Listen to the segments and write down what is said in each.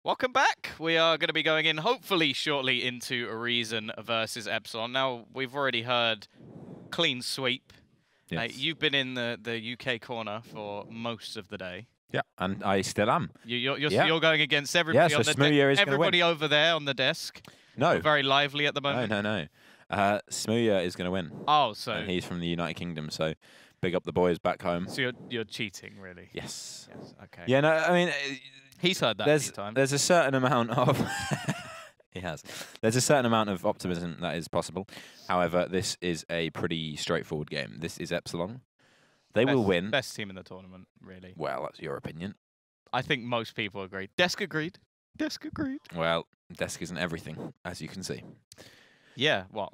Welcome back. We are going to be going in, hopefully, shortly into Reason versus Epsilon. Now, we've already heard clean sweep. Yes. You've been in the UK corner for most of the day. Yeah, and I still am. You're going against everybody on the desk. Everybody over there on the desk. No. We're very lively at the moment. No. Smooya is going to win. Oh, so and he's from the United Kingdom, so big up the boys back home. So you're cheating, really? Yes. Okay. Yeah, no, I mean, he's heard that a few times. There's a certain amount of he has. There's a certain amount of optimism that is possible. However, this is a pretty straightforward game. This is Epsilon. They will win. Best team in the tournament, really. Well, that's your opinion. I think most people agree. Desk agreed. Desk agreed. Well, Desk isn't everything, as you can see. Yeah. What?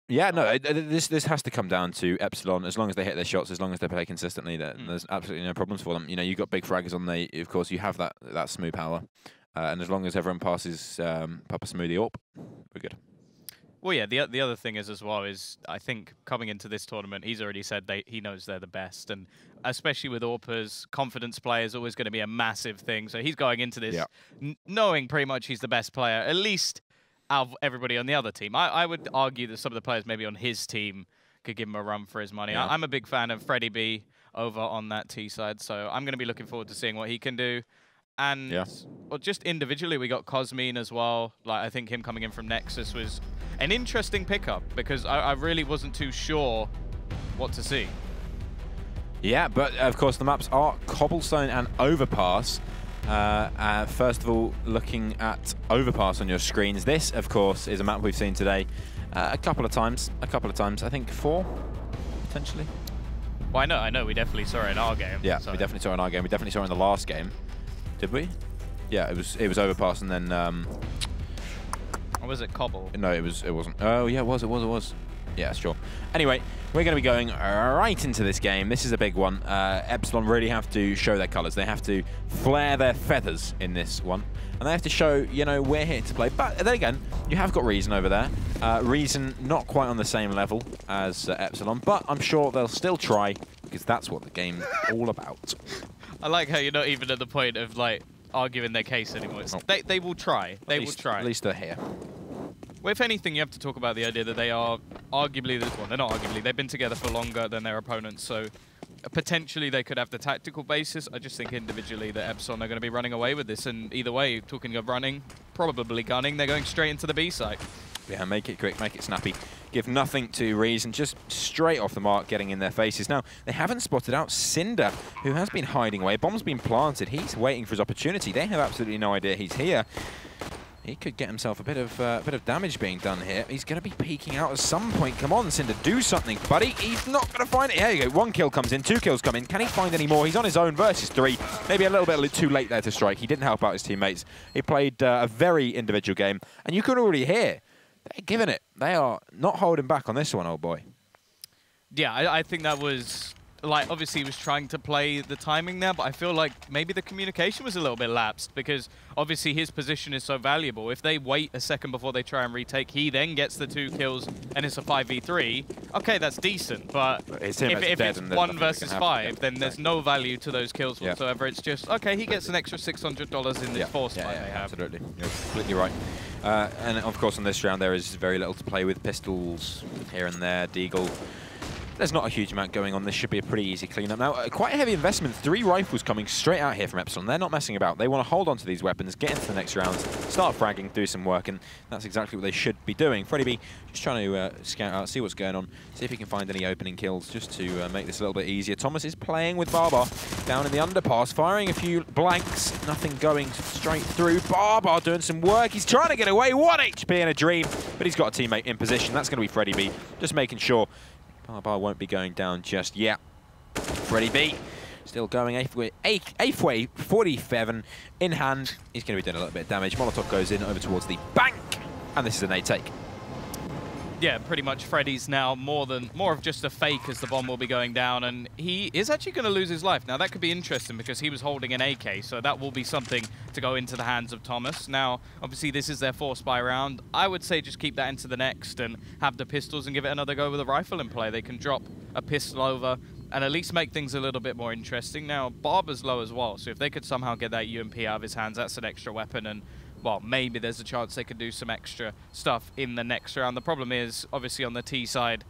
Yeah. No. This has to come down to Epsilon. As long as they hit their shots, as long as they play consistently, there's absolutely no problems for them. You know, you've got big fraggers on the. Of course, you have that smooth power, and as long as everyone passes Papa Smoothie up, we're good. Well, yeah. The other thing is as well is I think coming into this tournament, he's already said he knows they're the best, and especially with Orpa's confidence play is always going to be a massive thing. So he's going into this knowing pretty much he's the best player, at least out of everybody on the other team. I would argue that some of the players maybe on his team could give him a run for his money. Yeah. I'm a big fan of Freddie B over on that T side, so I'm going to be looking forward to seeing what he can do. And well, just individually, we got Cosmine as well. Like, I think him coming in from Nexus was an interesting pickup because I really wasn't too sure what to see. Yeah, but of course the maps are Cobblestone and Overpass. First of all, looking at Overpass on your screens, this, of course, is a map we've seen today a couple of times. I think 4, potentially. Well, I know. We definitely saw it in our game. Yeah, so. we definitely saw it in our game. We definitely saw it in the last game. Did we? Yeah, it was Overpass, and then. Or was it Cobble? No, it wasn't. Oh, yeah, it was. Yeah, sure. Anyway, we're going to be going right into this game. This is a big one. Epsilon really have to show their colours. They have to flare their feathers in this one. And they have to show, you know, we're here to play. But then again, you have got Reason over there. Reason not quite on the same level as Epsilon, but I'm sure they'll still try because that's what the game's all about. I like how you're not even at the point of, like, arguing their case anymore. They will try. They will try. At least they're here. Well, if anything, you have to talk about the idea that they are arguably, well, they're not arguably, they've been together for longer than their opponents, so potentially they could have the tactical basis. I just think individually that Epsilon are going to be running away with this, and either way, talking of running, probably gunning, they're going straight into the B site. Yeah, make it quick, make it snappy. Give nothing to Reason, just straight off the mark, getting in their faces. Now, they haven't spotted out Cinder, who has been hiding away. Bomb's been planted. He's waiting for his opportunity. They have absolutely no idea he's here. He could get himself a bit of damage being done here. He's going to be peeking out at some point. Come on, Cinder, do something, buddy. He's not going to find it. Here you go. 1 kill comes in, 2 kills come in. Can he find any more? He's on his own versus 3. Maybe a little bit too late there to strike. He didn't help out his teammates. He played a very individual game, and you could already hear they're giving it. They are not holding back on this one, old boy. Yeah, I think that was, like, obviously he was trying to play the timing there, but I feel like maybe the communication was a little bit lapsed because obviously his position is so valuable. If they wait a second before they try and retake, he then gets the 2 kills and it's a 5v3. Okay, that's decent, but if it's 1 versus 5, then there's no value to those kills whatsoever. It's just, okay, he gets an extra $600 in this force fight they have. Absolutely. You're completely right. And of course, on this round, there is very little to play with. Pistols here and there, Deagle. There's not a huge amount going on. This should be a pretty easy cleanup. Now, quite a heavy investment. 3 rifles coming straight out here from Epsilon. They're not messing about. They want to hold on to these weapons, get into the next round, start fragging, do some work, and that's exactly what they should be doing. Freddie B just trying to scout out, see what's going on, see if he can find any opening kills just to make this a little bit easier. Thomas is playing with Barbar down in the underpass, firing a few blanks, nothing going straight through. Barbar doing some work. He's trying to get away. 1 HP in a dream, but he's got a teammate in position. That's going to be Freddie B, just making sure Barbar won't be going down just yet. Freddie B still going, 8th way, 47 in hand. He's going to be doing a little bit of damage. Molotov goes in over towards the bank, and this is an 8 take. Yeah, pretty much Freddy's now more of just a fake as the bomb will be going down, and he is actually going to lose his life. Now that could be interesting because he was holding an AK, so that will be something to go into the hands of Thomas. Now, obviously this is their 4 spy round. I would say just keep that into the next and have the pistols and give it another go with a rifle in play. They can drop a pistol over, and at least make things a little bit more interesting. Now, Barber's low as well, so if they could somehow get that UMP out of his hands, that's an extra weapon, and, well, maybe there's a chance they could do some extra stuff in the next round. The problem is, obviously, on the T side,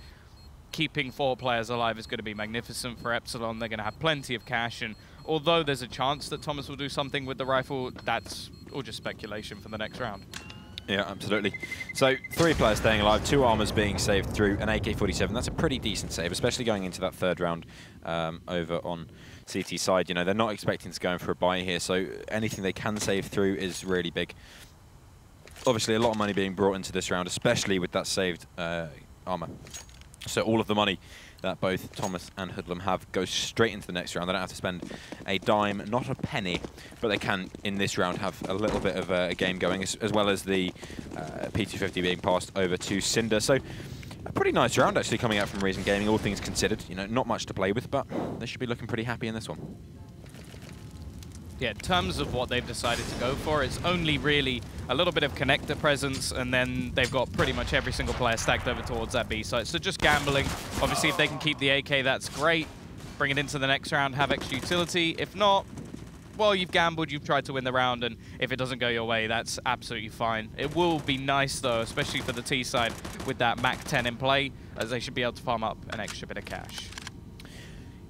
keeping 4 players alive is going to be magnificent for Epsilon. They're going to have plenty of cash, and although there's a chance that Thomas will do something with the rifle, that's all just speculation for the next round. Yeah, absolutely. So 3 players staying alive, 2 armors being saved through an AK-47. That's a pretty decent save, especially going into that 3rd round over on CT side. You know, they're not expecting to go in for a buy here, so anything they can save through is really big. Obviously, a lot of money being brought into this round, especially with that saved armor. So all of the money that both Thomas and Hoodlum have goes straight into the next round. They don't have to spend a dime, not a penny, but they can, in this round, have a little bit of a game going, as well as the P250 being passed over to Cinder. So a pretty nice round, actually, coming out from Reason Gaming, all things considered. You know, not much to play with, but they should be looking pretty happy in this one. Yeah, in terms of what they've decided to go for, it's only really a little bit of connector presence, and then they've got pretty much every single player stacked over towards that B site. So just gambling. Obviously, if they can keep the AK, that's great. Bring it into the next round, have extra utility. If not, well, you've gambled, you've tried to win the round, and if it doesn't go your way, that's absolutely fine. It will be nice, though, especially for the T side, with that MAC-10 in play, as they should be able to farm up an extra bit of cash.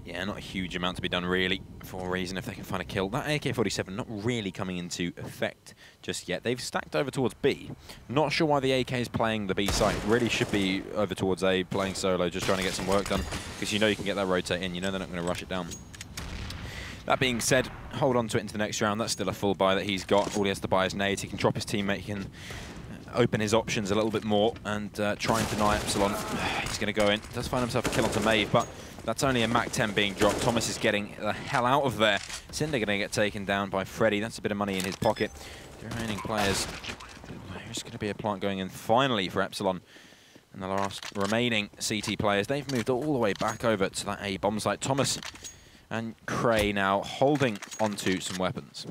Yeah, not a huge amount to be done, really, for Reason if they can find a kill. That AK-47 not really coming into effect just yet. They've stacked over towards B. Not sure why the AK is playing the B site. Really should be over towards A, playing solo, just trying to get some work done, because you know you can get that rotate in. You know they're not going to rush it down. That being said, hold on to it into the next round. That's still a full buy that he's got. All he has to buy is nades. He can drop his teammate. He can open his options a little bit more and try and deny Epsilon. He's going to go in. Does find himself a kill onto Maeve, but that's only a MAC-10 being dropped. Thomas is getting the hell out of there. Cinder going to get taken down by Freddy. That's a bit of money in his pocket. The remaining players, there's going to be a plant going in finally for Epsilon. And the last remaining CT players, they've moved all the way back over to that A bomb site. Thomas and Cray now holding onto some weapons.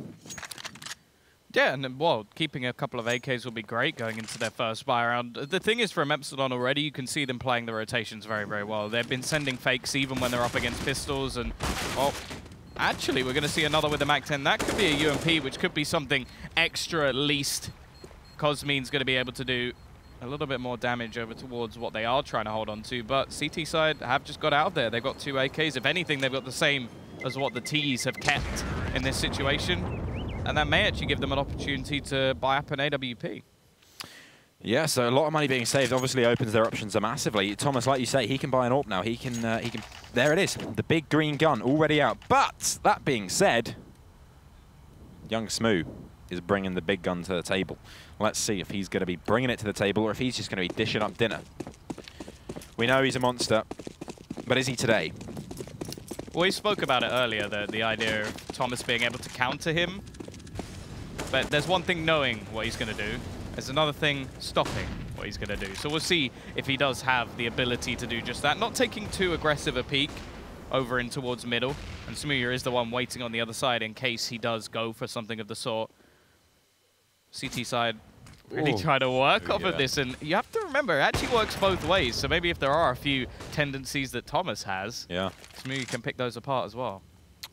Yeah, and well, keeping a couple of AKs will be great going into their first buy round. The thing is, from Epsilon already, you can see them playing the rotations very, very well. They've been sending fakes even when they're up against pistols, and, well, actually, we're going to see another with the MAC-10. That could be a UMP, which could be something extra at least. Cosmine's going to be able to do a little bit more damage over towards what they are trying to hold on to, but CT side have just got out of there. They've got 2 AKs. If anything, they've got the same as what the Ts have kept in this situation. And that may actually give them an opportunity to buy up an AWP. Yeah, so a lot of money being saved obviously opens their options massively. Thomas, like you say, he can buy an AWP now. He can. There it is, the big green gun already out. But that being said, young Smoo is bringing the big gun to the table. Let's see if he's going to be bringing it to the table or if he's just going to be dishing up dinner. We know he's a monster, but is he today? Well, we spoke about it earlier, the idea of Thomas being able to counter him. But there's one thing knowing what he's going to do. There's another thing stopping what he's going to do. So we'll see if he does have the ability to do just that. Not taking too aggressive a peek over in towards middle. And Smooya is the one waiting on the other side in case he does go for something of the sort. CT side really trying to work off of this. And you have to remember, it actually works both ways. So maybe if there are a few tendencies that Thomas has, Smooya can pick those apart as well.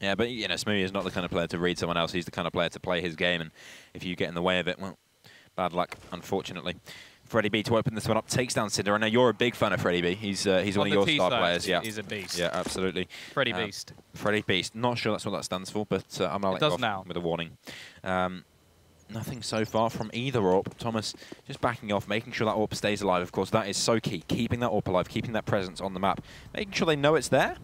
Yeah, but, you know, Smooya is not the kind of player to read someone else. He's the kind of player to play his game, and if you get in the way of it, well, bad luck, unfortunately. Freddie B to open this one up, takes down Cinder. I know you're a big fan of Freddie B. He's one of your star players. Yeah, he's a beast. Yeah, absolutely. Freddie Beast. Freddie Beast. Not sure that's what that stands for, but I'm going to let go off with a warning. Nothing so far from either AWP. Thomas just backing off, making sure that AWP stays alive. Of course, that is so key. Keeping that AWP alive, keeping that presence on the map, making sure they know it's there,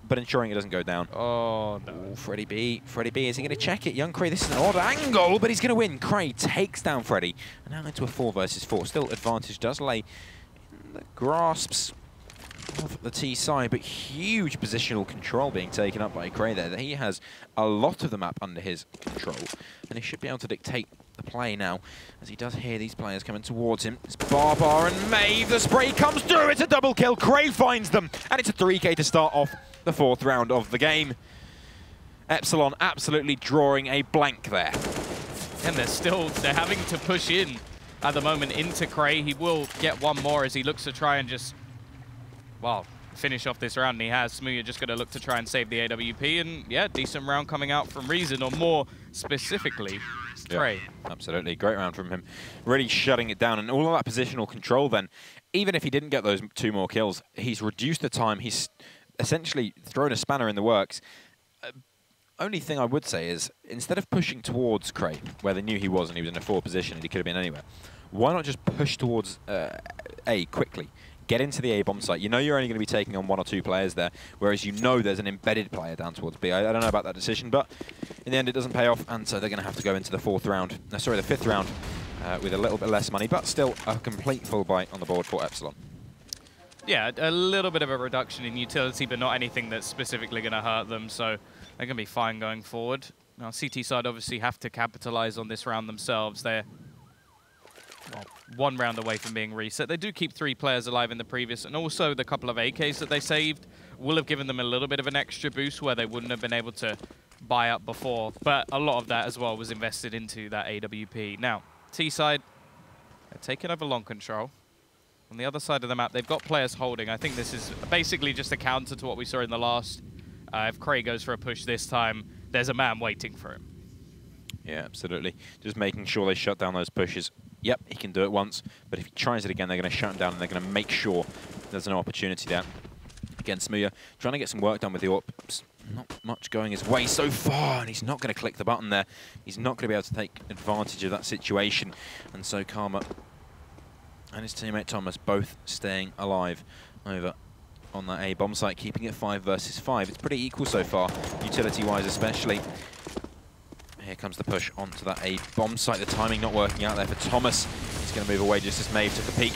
but ensuring it doesn't go down. Oh, no. Ooh, Freddie B. Freddie B, is he going to check it? Young Cray, this is an odd angle, but he's going to win. Cray takes down Freddie. And now into a 4 versus 4. Still, advantage does lay in the grasps of the T side, but huge positional control being taken up by Cray there. He has a lot of the map under his control, and he should be able to dictate the play now, as he does hear these players coming towards him. It's Barbar and Maeve. The spray comes through. It's a double kill. Cray finds them, and it's a 3K to start off the 4th round of the game. Epsilon absolutely drawing a blank there. And they're having to push in at the moment into Cray. He will get one more as he looks to try and just, well, finish off this round, and he has. Smooya just going to look to try and save the AWP, and yeah, decent round coming out from Reason, or more specifically, Trey. Yeah, absolutely, great round from him. Really shutting it down, and all of that positional control then, even if he didn't get those 2 more kills, he's reduced the time, he's essentially thrown a spanner in the works. Only thing I would say is, instead of pushing towards Cray, where they knew he was and he was in a 4 position and he could have been anywhere, why not just push towards A quickly? Get into the A bomb site. You know you're only going to be taking on 1 or 2 players there, whereas you know there's an embedded player down towards B. I don't know about that decision, but in the end it doesn't pay off, and so they're going to have to go into the 4th round. No, sorry, the 5th round with a little bit less money, but still a complete full buy on the board for Epsilon. Yeah, a little bit of a reduction in utility, but not anything that's specifically going to hurt them, so they're going to be fine going forward. Now, CT side obviously have to capitalize on this round themselves. They're 1 round away from being reset. They do keep 3 players alive in the previous, and also the couple of AKs that they saved will have given them a little bit of an extra boost where they wouldn't have been able to buy up before, but a lot of that as well was invested into that AWP. Now, T side, they're taking over long control. On the other side of the map, they've got players holding. I think this is basically just a counter to what we saw in the last. If Cray goes for a push this time, there's a man waiting for him. Yeah, absolutely. Just making sure they shut down those pushes. Yep, he can do it once, but if he tries it again, they're going to shut him down and they're going to make sure there's no opportunity there. Again, Smooya trying to get some work done with the AWP. Not much going his way so far, and he's not going to click the button there. He's not going to be able to take advantage of that situation. And so Karma and his teammate Thomas both staying alive over on that A bomb site, keeping it 5 versus 5. It's pretty equal so far, utility-wise especially. Here comes the push onto that A bomb site. The timing not working out there for Thomas. He's going to move away just as Maeve took a peek.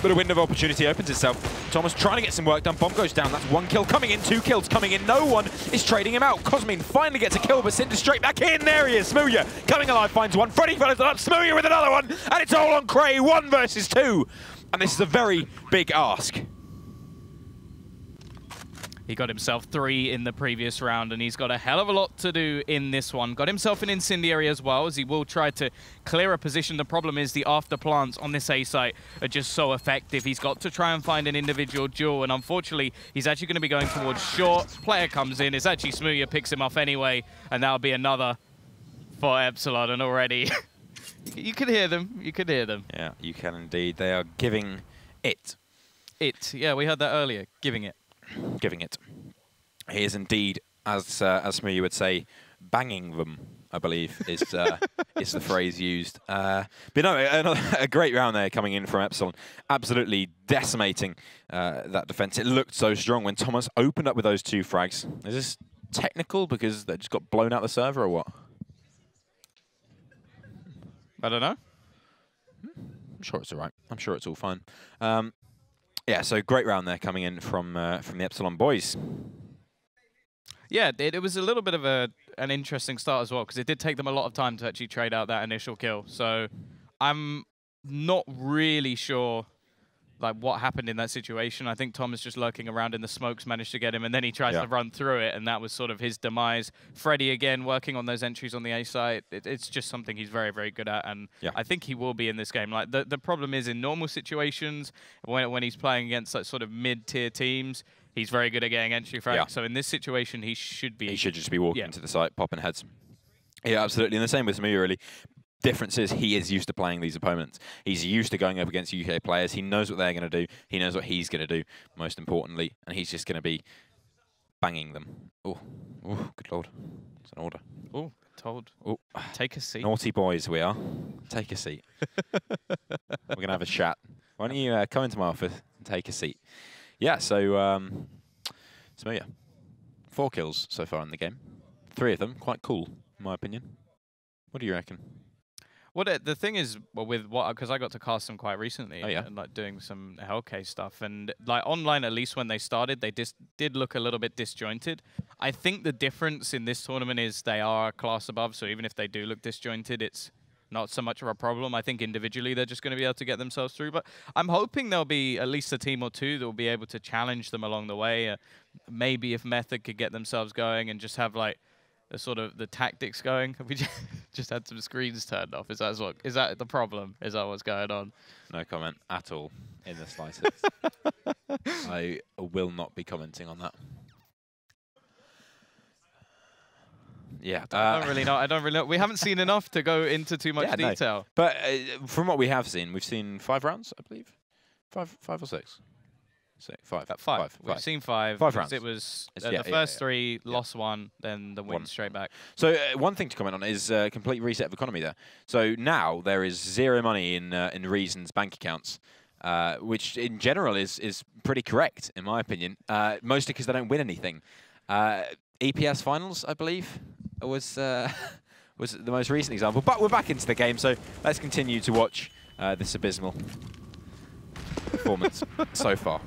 But a window of opportunity opens itself. Thomas trying to get some work done. Bomb goes down. That's 1 kill coming in, 2 kills coming in. No one is trading him out. Cosmin finally gets a kill, but Cinder straight back in. There he is. Smooya coming alive, finds one. Freddy follows it up. Smooya with another one. And it's all on Cray. 1 versus 2. And this is a very big ask. He got himself 3 in the previous round, and he's got a hell of a lot to do in this one. Got himself an incendiary as well, as he will try to clear a position. The problem is the after plants on this A site are just so effective. He's got to try and find an individual duel, and unfortunately, he's actually going to be going towards short. Player comes in. It's actually Smooya, picks him off anyway, and that'll be another for Epsilon, and already you can hear them. You can hear them. Yeah, you can indeed. They are giving it. Yeah, we heard that earlier. Giving it. Giving it. He is indeed, as Smooya would say, banging them, I believe, is is the phrase used. But no, a great round there coming in from Epsilon. Absolutely decimating that defense. It looked so strong when Thomas opened up with those 2 frags. Is this technical because they just got blown out the server or what? I don't know. I'm sure it's all right. I'm sure it's all fine. Yeah, so great round there coming in from the Epsilon boys. Yeah, it was a little bit of an interesting start as well, because it did take them a lot of time to actually trade out that initial kill. So I'm not really sure like what happened in that situation. I think Thomas just lurking around in the smokes managed to get him, and then he tries to run through it, and that was sort of his demise. Freddy again working on those entries on the A side. It's just something he's very, very good at, and I think he will be in this game. Like the problem is in normal situations when he's playing against like sort of mid-tier teams, he's very good at getting entry frags. Yeah. So in this situation, he should be. He should just be walking to the site, popping heads. Yeah, absolutely. And the same with Smooya, really. Difference is he is used to playing these opponents. He's used to going up against UK players. He knows what they're going to do. He knows what he's going to do, most importantly. And he's just going to be banging them. Oh, good lord. It's an order. Oh, told. Oh, take a seat. Naughty boys we are. Take a seat. We're going to have a chat. Why don't you come into my office and take a seat? Yeah, so Smooya. 4 kills so far in the game. 3 of them, quite cool, in my opinion. What do you reckon? Well, the thing is, well, with what, because I got to cast them quite recently, and like doing some Hellcase stuff, and like online, at least when they started, they did look a little bit disjointed. I think the difference in this tournament is they are a class above, so even if they do look disjointed, it's not so much of a problem. I think individually they're just going to be able to get themselves through, but I'm hoping there'll be at least a team or 2 that will be able to challenge them along the way. Maybe if Method could get themselves going and just have like the sort of the tactics going. Just had some screens turned off. Is that the problem? Is that what's going on? No comment at all in the slightest. I will not be commenting on that. Yeah, I don't really know. I don't really know. We haven't seen enough to go into too much detail. No. But from what we have seen, we've seen 5 rounds, I believe. Five or 6. Five. We've seen 5. 5 rounds. It was the first 3, lost 1, then the win straight back. So one thing to comment on is complete reset of economy there. So now there is 0 money in Reason's bank accounts, which in general is pretty correct, in my opinion, mostly because they don't win anything. EPS finals, I believe, was the most recent example. But we're back into the game, so let's continue to watch this abysmal performance so far.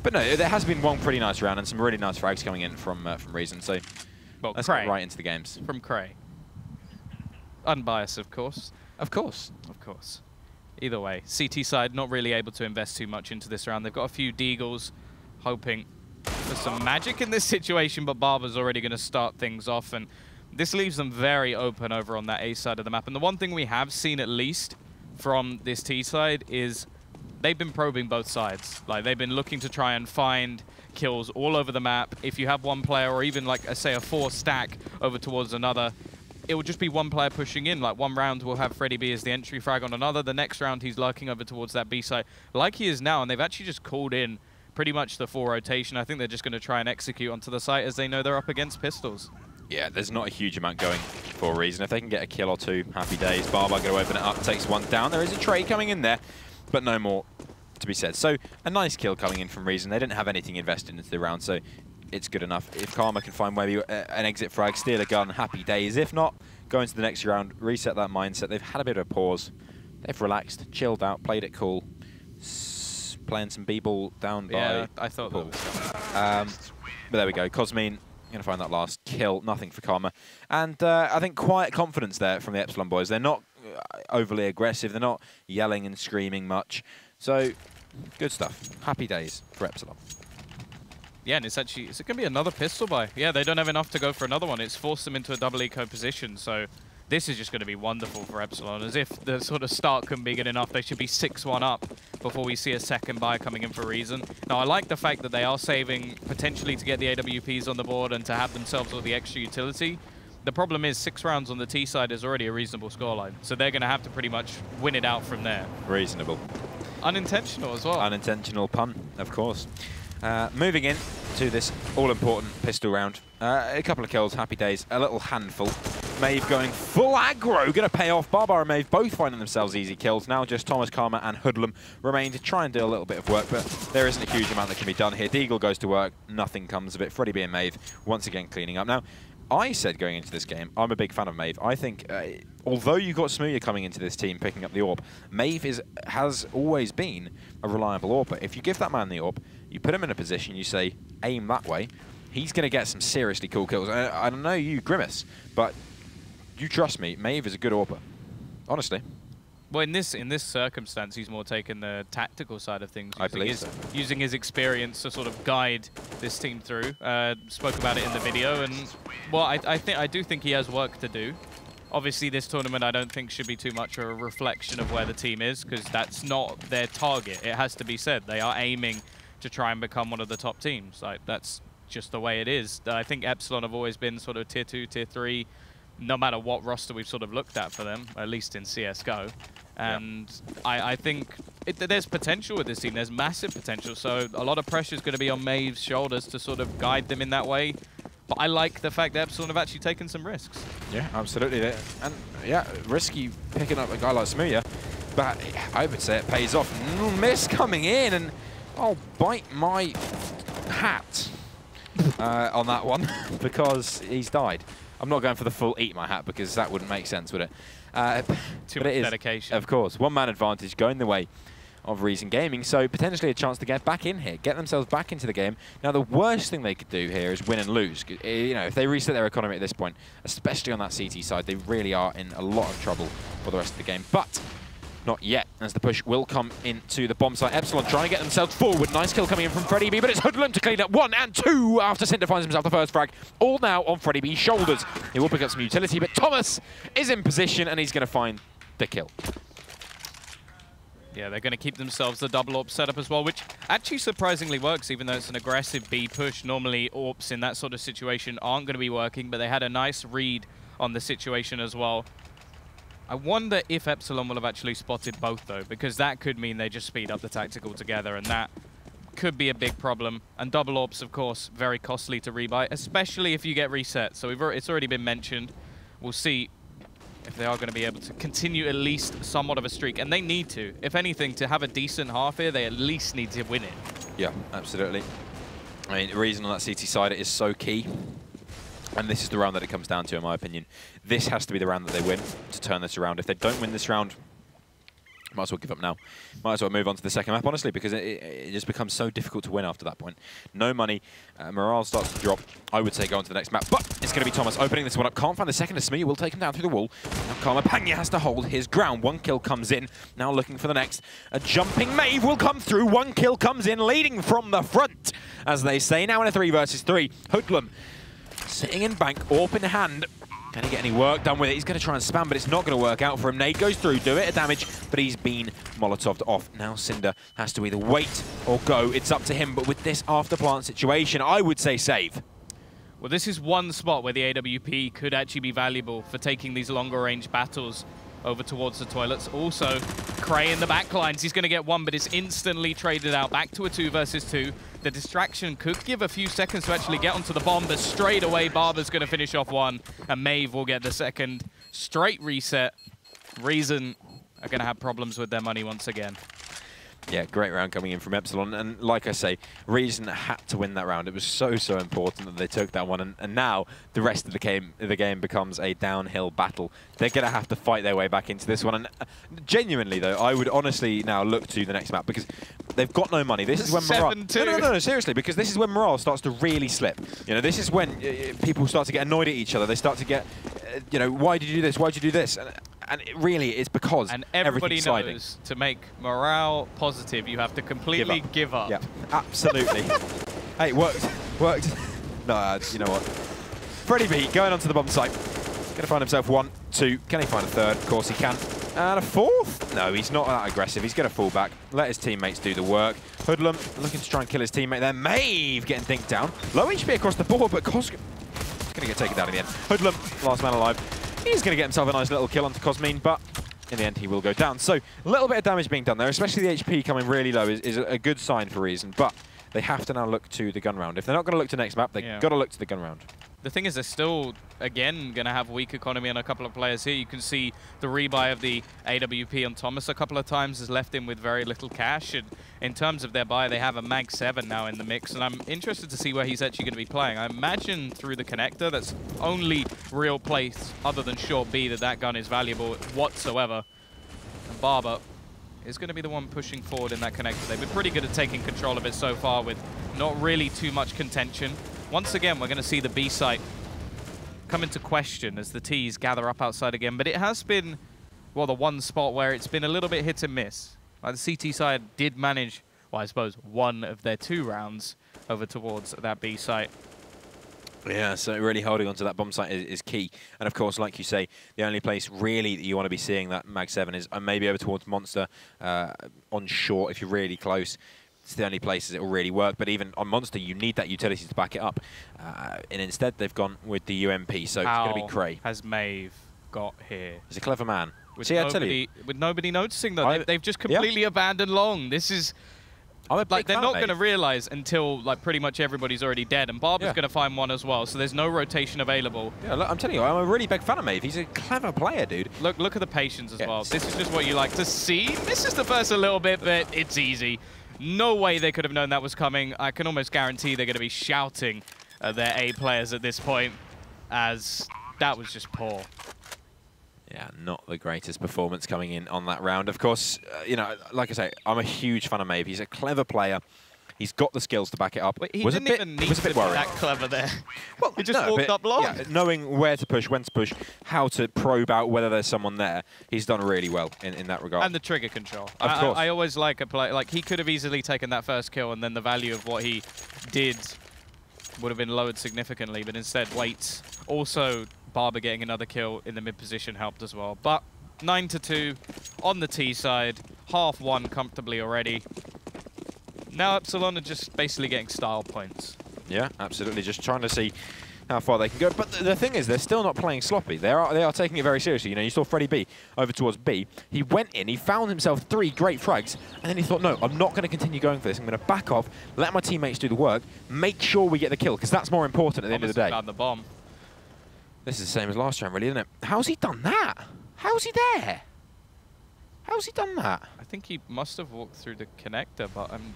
But no, there has been one pretty nice round and some really nice frags coming in from Reason. So let's get right into the games. From Cray. Unbiased, of course. Of course. Of course. Either way, CT side not really able to invest too much into this round. They've got a few deagles, hoping for some magic in this situation, but Barber's already going to start things off, and this leaves them very open over on that A side of the map. And the one thing we have seen, at least from this T side, is they've been probing both sides. Like, they've been looking to try and find kills all over the map. If you have one player, or even like say a 4 stack over towards another, it will just be one player pushing in. Like, one round will have Freddy B as the entry frag on another. The next round he's lurking over towards that B side, like he is now. And they've actually just called in pretty much the full rotation. I think they're just going to try and execute onto the site, as they know they're up against pistols. Yeah, there's not a huge amount going for Reason. If they can get a kill or 2, happy days. Barber going to open it up, takes 1 down. There is a trade coming in there, but no more to be said. So a nice kill coming in from Reason. They didn't have anything invested into the round, so it's good enough. If Karma can find maybe an exit frag, steal a gun, happy days. If not, go into the next round, reset that mindset. They've had a bit of a pause. They've relaxed, chilled out, played it cool. Playing some b-ball down by... Yeah, I thought that was but there we go. Cosmine going to find that last kill. Nothing for Karma. And I think quiet confidence there from the Epsilon boys. They're not overly aggressive. They're not yelling and screaming much. So, good stuff. Happy days for Epsilon. Yeah, and it's going to be another pistol buy. Yeah, they don't have enough to go for another one. It's forced them into a double eco position, so this is just going to be wonderful for Epsilon. As if the sort of start couldn't be good enough, they should be 6-1 up before we see a second buy coming in for Reason. Now, I like the fact that they are saving potentially to get the AWPs on the board and to have themselves all the extra utility. The problem is 6 rounds on the T side is already a reasonable scoreline, so they're going to have to pretty much win it out from there. Reasonable. Unintentional as well. Unintentional pun, of course. Moving in to this all-important pistol round. A couple of kills, happy days, a little handful. Maeve going full aggro, going to pay off. Barbar and Maeve both finding themselves easy kills. Now just Thomas, Karma and Hoodlum remain to try and do a little bit of work, but there isn't a huge amount that can be done here. Deagle goes to work, nothing comes of it. Freddy B and Maeve once again cleaning up. Now, I said going into this game, I'm a big fan of Maeve. I think, although you've got Smooya coming into this team picking up the AWP, Maeve has always been a reliable AWPer. If you give that man the AWP, you put him in a position, you say, aim that way, he's going to get some seriously cool kills. I don't know you, Grimace, but you trust me, Maeve is a good AWPer. Honestly. Well, in this circumstance, he's more taking the tactical side of things. I believe so. Using his experience to sort of guide this team through. Spoke about it in the video, and well, I do think he has work to do. Obviously, this tournament I don't think should be too much of a reflection of where the team is, because that's not their target. It has to be said. They are aiming to try and become one of the top teams. Like, that's just the way it is. I think Epsilon have always been sort of tier 2, tier 3, no matter what roster we've sort of looked at for them, at least in CSGO. And yep. I think there's potential with this team. There's massive potential. So a lot of pressure is going to be on Maeve's shoulders to sort of guide them in that way. But I like the fact that Epsilon have actually taken some risks. Yeah, absolutely. And yeah, risky picking up a guy like Smooya. But I would say it pays off. Miss coming in, and I'll bite my hat on that one because he's died. I'm not going for the full eat my hat because that wouldn't make sense, would it? Too much dedication. Of course. One-man advantage going the way of Reason Gaming, so potentially a chance to get back in here, get themselves back into the game. Now, the worst thing they could do here is win and lose. You know, if they reset their economy at this point, especially on that CT side, they really are in a lot of trouble for the rest of the game. But Not yet, as the push will come into the bomb site. Epsilon trying to get themselves forward. Nice kill coming in from Freddy B, but it's Hoodlum to clean up 1 and 2 after Cinder finds himself the first frag. All now on Freddy B's shoulders. He will pick up some utility, but Thomas is in position and he's going to find the kill. Yeah, they're going to keep themselves the double AWP setup as well, which actually surprisingly works, even though it's an aggressive B push. Normally, AWPs in that sort of situation aren't going to be working, but they had a nice read on the situation as well. I wonder if Epsilon will have actually spotted both, though, because that could mean they just speed up the tactical together, and that could be a big problem. And double AWPs, of course, very costly to rebuy, especially if you get reset. So it's already been mentioned. We'll see if they are going to be able to continue at least somewhat of a streak. And they need to. If anything, to have a decent half here, they at least need to win it. Yeah, absolutely. I mean, the reason on that CT side is so key. And this is the round that it comes down to, in my opinion. This has to be the round that they win to turn this around. If they don't win this round, might as well give up now. Might as well move on to the second map, honestly, because it just becomes so difficult to win after that point. No money. Morale starts to drop. I would say go on to the next map, but it's going to be Thomas opening this one up. Can't find the second. Smee will take him down through the wall. Now Karma Panya has to hold his ground. 1 kill comes in. Now looking for the next. A jumping Maeve will come through. 1 kill comes in, leading from the front, as they say. Now in a 3 versus 3. Hoodlum sitting in bank, AWP in hand. Can he get any work done with it? He's going to try and spam, but it's not going to work out for him. Nade goes through, do it, a damage, but he's been Molotov'd off. Now Cinder has to either wait or go. It's up to him, but with this after-plant situation, I would say save. Well, this is one spot where the AWP could actually be valuable for taking these longer-range battles over towards the toilets. Also, Cray in the backlines. He's going to get 1, but it's instantly traded out back to a 2 versus 2. The distraction could give a few seconds to actually get onto the bomb, but straight away Barber's going to finish off 1, and Maeve will get the second. Straight reset. Reason are going to have problems with their money once again. Yeah, great round coming in from Epsilon, and like I say, Reason had to win that round. It was so important that they took that one, and now the rest of the game becomes a downhill battle. They're going to have to fight their way back into this one, and genuinely though, I would honestly now look to the next map, because they've got no money. This is when morale... No, seriously, because this is when morale starts to really slip. You know, this is when people start to get annoyed at each other. They start to get, you know, why did you do this? Why did you do this? And it really is because everybody knows to make morale positive, you have to completely give up. Yeah, absolutely. Hey, worked. No, you know what? Freddy B going onto the bomb site. Going to find himself 1, 2. Can he find a 3rd? Of course he can. And a 4th? No, he's not that aggressive. He's going to fall back. Let his teammates do the work. Hoodlum looking to try and kill his teammate there. Maeve getting dinked down. Low HP across the board, but Csgo is going to get taken down in the end. Hoodlum, last man alive. He's going to get himself a nice little kill onto Cosmine, but in the end he will go down. So a little bit of damage being done there, especially the HP coming really low is a good sign for Reason, but they have to now look to the gun round. If they're not going to look to next map, they've got to look to the gun round. The thing is, they're still, again, going to have weak economy on a couple of players here. You can see the rebuy of the AWP on Thomas a couple of times has left him with very little cash. And in terms of their buy, they have a Mag 7 now in the mix. And I'm interested to see where he's actually going to be playing. I imagine through the connector. That's only real place other than short B that gun is valuable whatsoever. And Barber is going to be the one pushing forward in that connector. They've been pretty good at taking control of it so far with not really too much contention. Once again, we're going to see the B site come into question as the T's gather up outside again. But it has been, well, the one spot where it's been a little bit hit and miss. Like the CT side did manage, well, I suppose, 1 of their 2 rounds over towards that B site. Yeah, so really holding onto that bomb site is key. And of course, like you say, the only place really that you want to be seeing that Mag 7 is maybe over towards Monster on short if you're really close. It's the only places it will really work, but even on Monster, you need that utility to back it up. And instead, they've gone with the UMP, so it's going to be Cray. Has Maeve got here? He's a clever man. With nobody noticing, though. They've just completely abandoned long. This is... Like, they're not going to realize until like pretty much everybody's already dead, and Barber's going to find 1 as well, so there's no rotation available. Yeah, look, I'm telling you, I'm a really big fan of Maeve. He's a clever player, dude. Look at the patience as well. This is just what you like to see. Misses the first a little bit, but it's easy. No way they could have known that was coming. I can almost guarantee they're going to be shouting at their A players at this point, as that was just poor. Yeah, not the greatest performance coming in on that round. Of course, you know, like I say, I'm a huge fan of Maeve. He's a clever player. He's got the skills to back it up. But he didn't even need to be that clever there. Well, he just walked up long. Yeah, knowing where to push, when to push, how to probe out whether there's someone there, he's done really well in that regard. And the trigger control. Of course. I always like a play. Like, he could have easily taken that first kill, and then the value of what he did would have been lowered significantly, but instead waits. Also, Barber getting another kill in the mid position helped as well. But 9-2 on the T side, half won comfortably already. Now Epsilon are just basically getting style points. Yeah, absolutely. Just trying to see how far they can go. But the thing is, they're still not playing sloppy. They are taking it very seriously. You know, you saw Freddie B over towards B. He went in, he found himself 3 great frags, and then he thought, no, I'm not going to continue going for this. I'm going to back off, let my teammates do the work, make sure we get the kill, because that's more important at the end of the day. Found the bomb. This is the same as last round, really, isn't it? How's he done that? How's he there? How's he done that? I think he must have walked through the connector, but I'm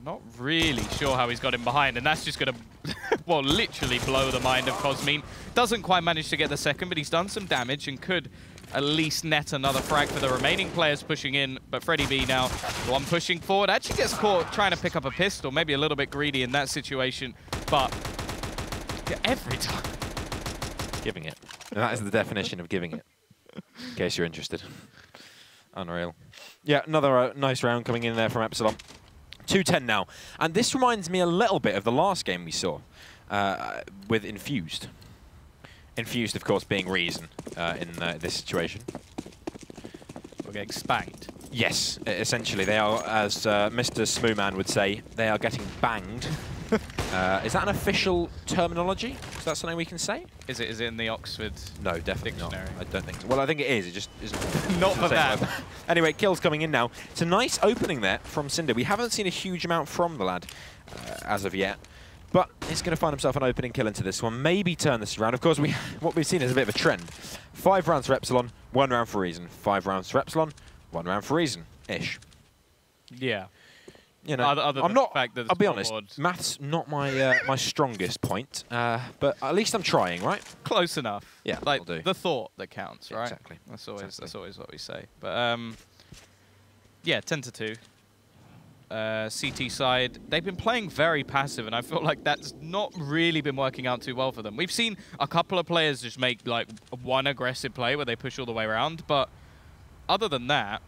not really sure how he's got him behind, and that's just going to, well, literally blow the mind of Cosmin. Doesn't quite manage to get the second, but he's done some damage and could at least net another frag for the remaining players pushing in. But Freddie B now, the one pushing forward, actually gets caught trying to pick up a pistol, maybe a little bit greedy in that situation, but yeah, every time. Giving it. And that is the definition of giving it, in case you're interested. Unreal. Yeah, another nice round coming in there from Epsilon. 2-10 now. And this reminds me a little bit of the last game we saw with Infused. Infused, of course, being Reason in this situation. We're getting spanked. Yes, essentially. They are, as Mr. Smooman would say, they are getting banged. Is that an official terminology? Is that something we can say? Is it in the Oxford No, definitely dictionary? not. I don't think so. Well, I think it is. It just isn't. Not for that. Anyway, kills coming in now. It's a nice opening there from Cinder. We haven't seen a huge amount from the lad as of yet, but he's going to find himself an opening kill into this one. Maybe turn this around. Of course, what we've seen is a bit of a trend. 5 rounds for Epsilon, 1 round for Reason. 5 rounds for Epsilon, 1 round for Reason-ish. Yeah. You know, I'm not. I'll be honest. Maths not my my strongest point, but at least I'm trying, right? Close enough. Yeah, like the thought that counts, right? Exactly. That's always what we say. But yeah, 10-2. CT side, they've been playing very passive, and I feel like that's not really been working out too well for them. We've seen a couple of players just make like one aggressive play where they push all the way around, but other than that,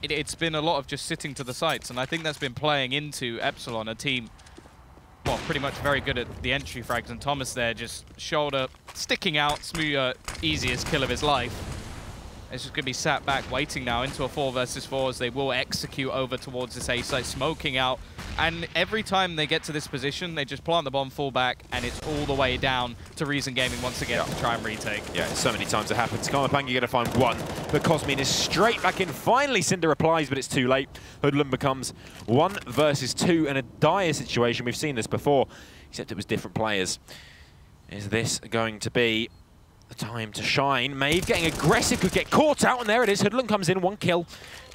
it's been a lot of just sitting to the sites, and I think that's been playing into Epsilon, a team, well, pretty much very good at the entry frags, and Thomas there just shoulder sticking out, Smooth, easiest kill of his life. It's just going to be sat back waiting now into a 4 versus 4 as they will execute over towards this A site, smoking out. And every time they get to this position, they just plant the bomb, fall back, and it's all the way down to Reason Gaming once again to try and retake. Yeah, so many times it happens. Karmapang, you're going to find 1, but Cosmin is straight back in. Finally, Cinder replies, but it's too late. Hoodlum becomes 1 versus 2 in a dire situation. We've seen this before, except it was different players. Is this going to be the time to shine? Maeve getting aggressive, could get caught out, and there it is. Hoodlum comes in, 1 kill.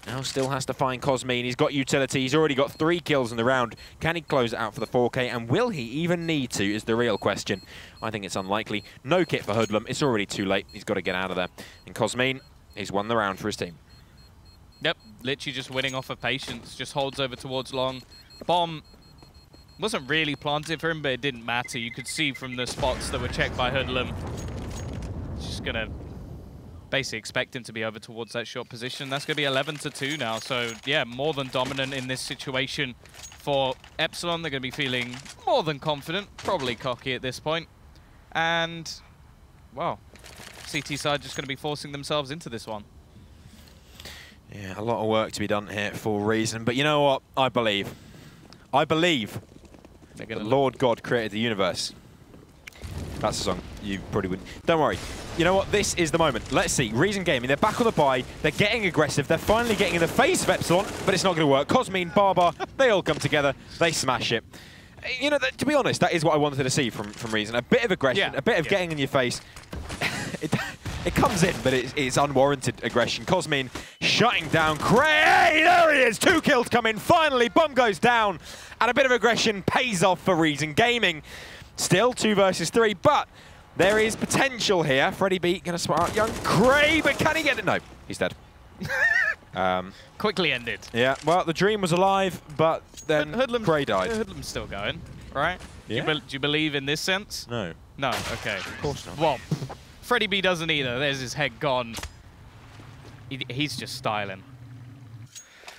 Now still has to find Cosmin. He's got utility. He's already got 3 kills in the round. Can he close it out for the 4K? And will he even need to is the real question. I think it's unlikely. No kit for Hoodlum. It's already too late. He's got to get out of there. And Cosmin, he's won the round for his team. Yep, literally just winning off of patience. Just holds over towards long. Bomb wasn't really planted for him, but it didn't matter. You could see from the spots that were checked by Hoodlum. Just going to basically expect him to be over towards that short position. That's going to be 11-2 now. So, yeah, more than dominant in this situation for Epsilon. They're going to be feeling more than confident, probably cocky at this point. And, well, CT side just going to be forcing themselves into this one. Yeah, a lot of work to be done here for Reason. But you know what? I believe the Lord God created the universe. That's a song you probably wouldn't. Don't worry. You know what? This is the moment. Let's see. Reason Gaming, they're back on the buy. They're getting aggressive. They're finally getting in the face of Epsilon, but it's not going to work. Cosmin, Barber, they all come together. They smash it. You know, to be honest, that is what I wanted to see from Reason. A bit of aggression, a bit of getting in your face. It comes in, but it's unwarranted aggression. Cosmin shutting down Cray. Hey, there he is. 2 kills come in. Finally, bomb goes down. And a bit of aggression pays off for Reason Gaming. Still 2 versus 3, but there is potential here. Freddie B going to spot out young Cray, but can he get it? No, he's dead. Quickly ended. Yeah, well, the dream was alive, but then Gray died. Hoodlum's still going, right? Yeah. Do you believe in this sense? No. No, okay. Of course not. Well, Freddie B doesn't either. There's his head gone. He's just styling.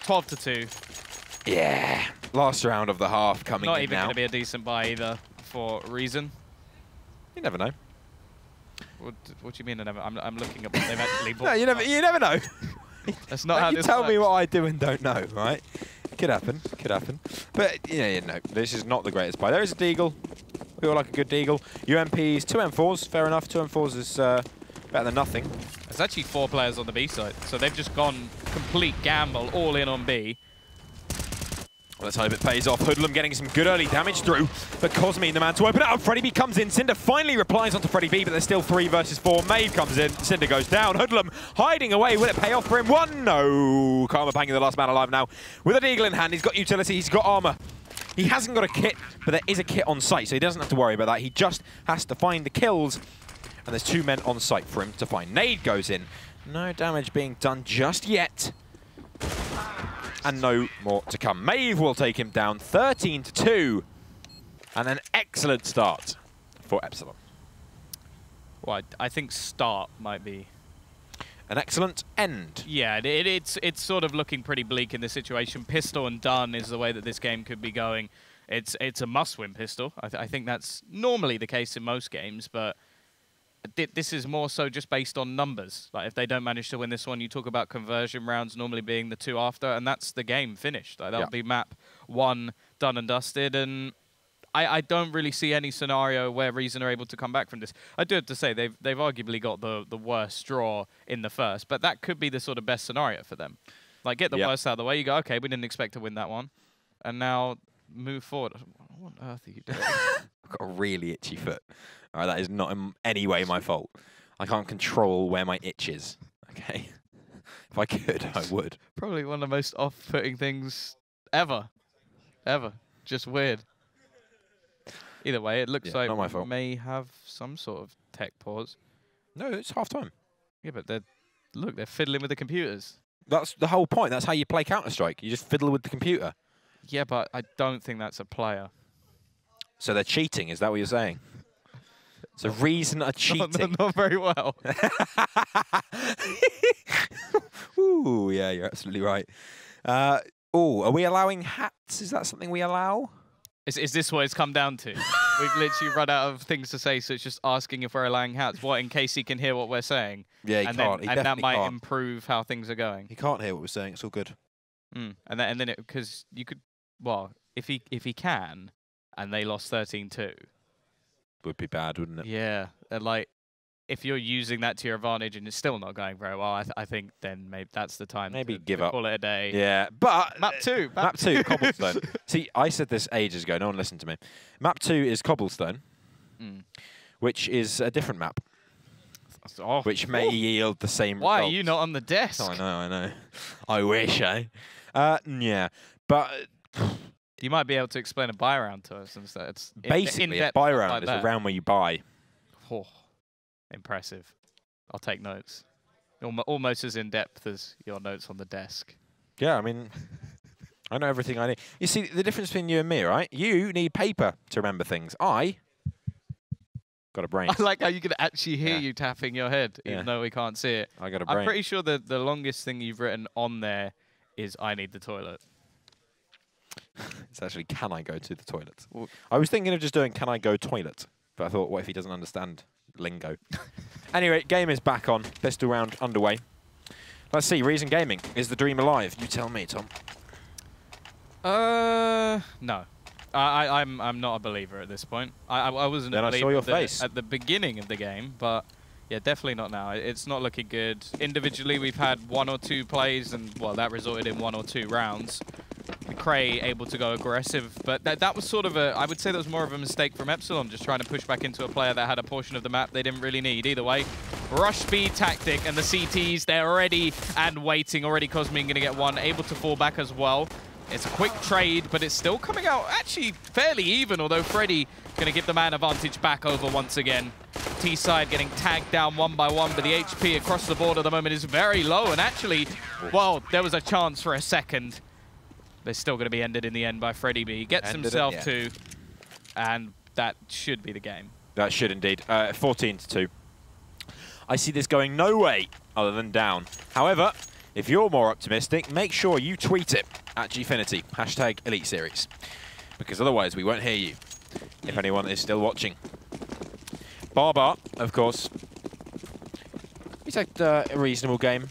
12-2. Yeah. Last round of the half coming in now. Not even going to be a decent buy either for Reason. You never know. What do you mean? I'm looking at what they've actually bought. No, you never know. That's not how you this tell works. me what I do and don't know, right? Could happen. Could happen. But yeah, you know, this is not the greatest buy. There is a Deagle. We all like a good Deagle. UMPs, 2 M4s. Fair enough. 2 M4s is better than nothing. There's actually 4 players on the B side, so they've just gone complete gamble, all in on B. Well, let's hope it pays off. Hoodlum getting some good early damage through, but Cosme, the man to open it up. Freddie B comes in. Cinder finally replies onto Freddie B, but there's still 3 versus 4. Maeve comes in. Cinder goes down. Hoodlum hiding away. Will it pay off for him? 1? No. Karma banging the last man alive now. With a Deagle in hand, he's got utility. He's got armor. He hasn't got a kit, but there is a kit on site, so he doesn't have to worry about that. He just has to find the kills, and there's 2 men on site for him to find. Nade goes in. No damage being done just yet. And no more to come. Maeve will take him down 13-2. And an excellent start for Epsilon. Well, I think start might be an excellent end. Yeah, it's sort of looking pretty bleak in this situation. Pistol and done is the way that this game could be going. It's a must-win pistol. I think that's normally the case in most games, but this is more so just based on numbers. Like, if they don't manage to win this one, you talk about conversion rounds normally being the 2 after, and that's the game finished. Like, that'll be map 1 done and dusted, and I don't really see any scenario where Reason are able to come back from this. I do have to say, they've arguably got the worst draw in the first, but that could be the sort of best scenario for them. Like, get the worst out of the way, you go, okay, we didn't expect to win that one, and now move forward. What on earth are you doing? I've got a really itchy foot. All right, that is not in any way my fault. I can't control where my itch is, okay? If I could, I would. Probably one of the most off-putting things ever. Ever. Just weird. Either way, it looks like we may have some sort of tech pause. No, it's half-time. Yeah, but they're fiddling with the computers. That's the whole point. That's how you play Counter-Strike. You just fiddle with the computer. Yeah, but I don't think that's a player. So they're cheating, is that what you're saying? So Reason are cheating. Not very well. Ooh, yeah, you're absolutely right. Oh, are we allowing hats? Is that something we allow? Is this what it's come down to? We've literally run out of things to say, so it's just asking if we're allowing hats. What, in case he can hear what we're saying? Yeah, he can't. And that might improve how things are going. He can't hear what we're saying. It's all good. And then because you could, well, if he can, and they lost 13-2. Would be bad, wouldn't it? Yeah, like, if you're using that to your advantage and it's still not going very well, I think then maybe that's the time to give up. Call it a day. Yeah, but... Map 2. Map 2, Cobblestone. See, I said this ages ago. No one listened to me. Map 2 is Cobblestone, which is a different map, which may yield the same Why results. are you not on the desk? Oh, I know. I wish, eh? Yeah, but... You might be able to explain a buy round to us instead. It's basically, a buy round is a round where you buy. Oh, impressive. I'll take notes. Almost as in-depth as your notes on the desk. Yeah, I mean, I know everything I need. You see, the difference between you and me, right? You need paper to remember things. I got a brain. I like how you can actually hear you tapping your head, even though we can't see it. I got a brain. I'm pretty sure the longest thing you've written on there is I need the toilet. It's actually, can I go to the toilet? I was thinking of just doing, can I go toilet? But I thought, what if he doesn't understand lingo? Anyway, game is back on. Pistol round underway. Let's see, Reason Gaming. Is the dream alive? You tell me, Tom. No. I'm not a believer at this point. I wasn't a believer I saw your face at the beginning of the game, but yeah, definitely not now. It's not looking good. Individually, we've had 1 or 2 plays, and well, that resulted in 1 or 2 rounds. Cray able to go aggressive, but that was sort of I would say that was more of a mistake from Epsilon, just trying to push back into a player that had a portion of the map they didn't really need. Either way, rush speed tactic, and the CTs, they're ready and waiting. Already Cosme going to get one, able to fall back as well. It's a quick trade, but it's still coming out actually fairly even, although Freddie going to give the man advantage back over once again. T side getting tagged down one by one, but the HP across the board at the moment is very low. And actually, well, there was a chance for a second. They're still going to be ended in the end by Freddie B. He gets himself 2, and that should be the game. That should indeed. 14-2. I see this going no way other than down. However, if you're more optimistic, make sure you tweet it at Gfinity, #EliteSeries. Because otherwise we won't hear you, if anyone is still watching. Barbar, of course, he's had a reasonable game.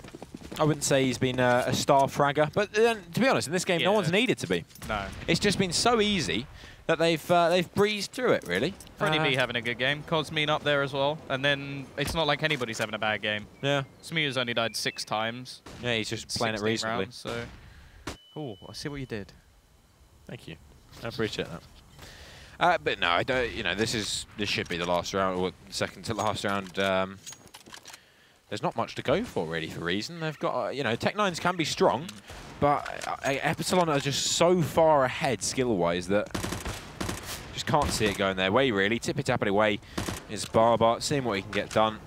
I wouldn't say he's been a star fragger, but to be honest, in this game, no one's needed to be. No. It's just been so easy that they've breezed through it, really. Freddie B having a good game. Cosmean up there as well. And then it's not like anybody's having a bad game. Yeah. Smear's only died 6 times. Yeah, he's just playing it reasonably. Rounds, so. Oh, I see what you did. Thank you. I appreciate that. But no, I don't. You know, this should be the last round, or second to last round. There's not much to go for really for Reason. They've got, you know, Tech9s can be strong, but Epsilon are just so far ahead skill-wise that just can't see it going their way really. Tippy-tappity way is Barbar, seeing what he can get done.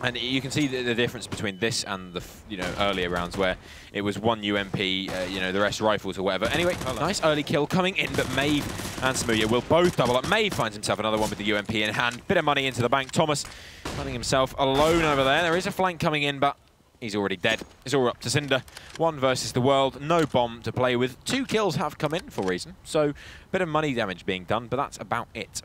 And you can see the difference between this and the earlier rounds where it was one UMP, the rest rifles or whatever. Anyway, nice early kill coming in, but Maeve and Smooya will both double up. Maeve finds himself another one with the UMP in hand. Bit of money into the bank. Thomas finding himself alone over there. There is a flank coming in, but he's already dead. It's all up to Cinder. 1 versus the world. No bomb to play with. 2 kills have come in for Reason. So, bit of money damage being done, but that's about it.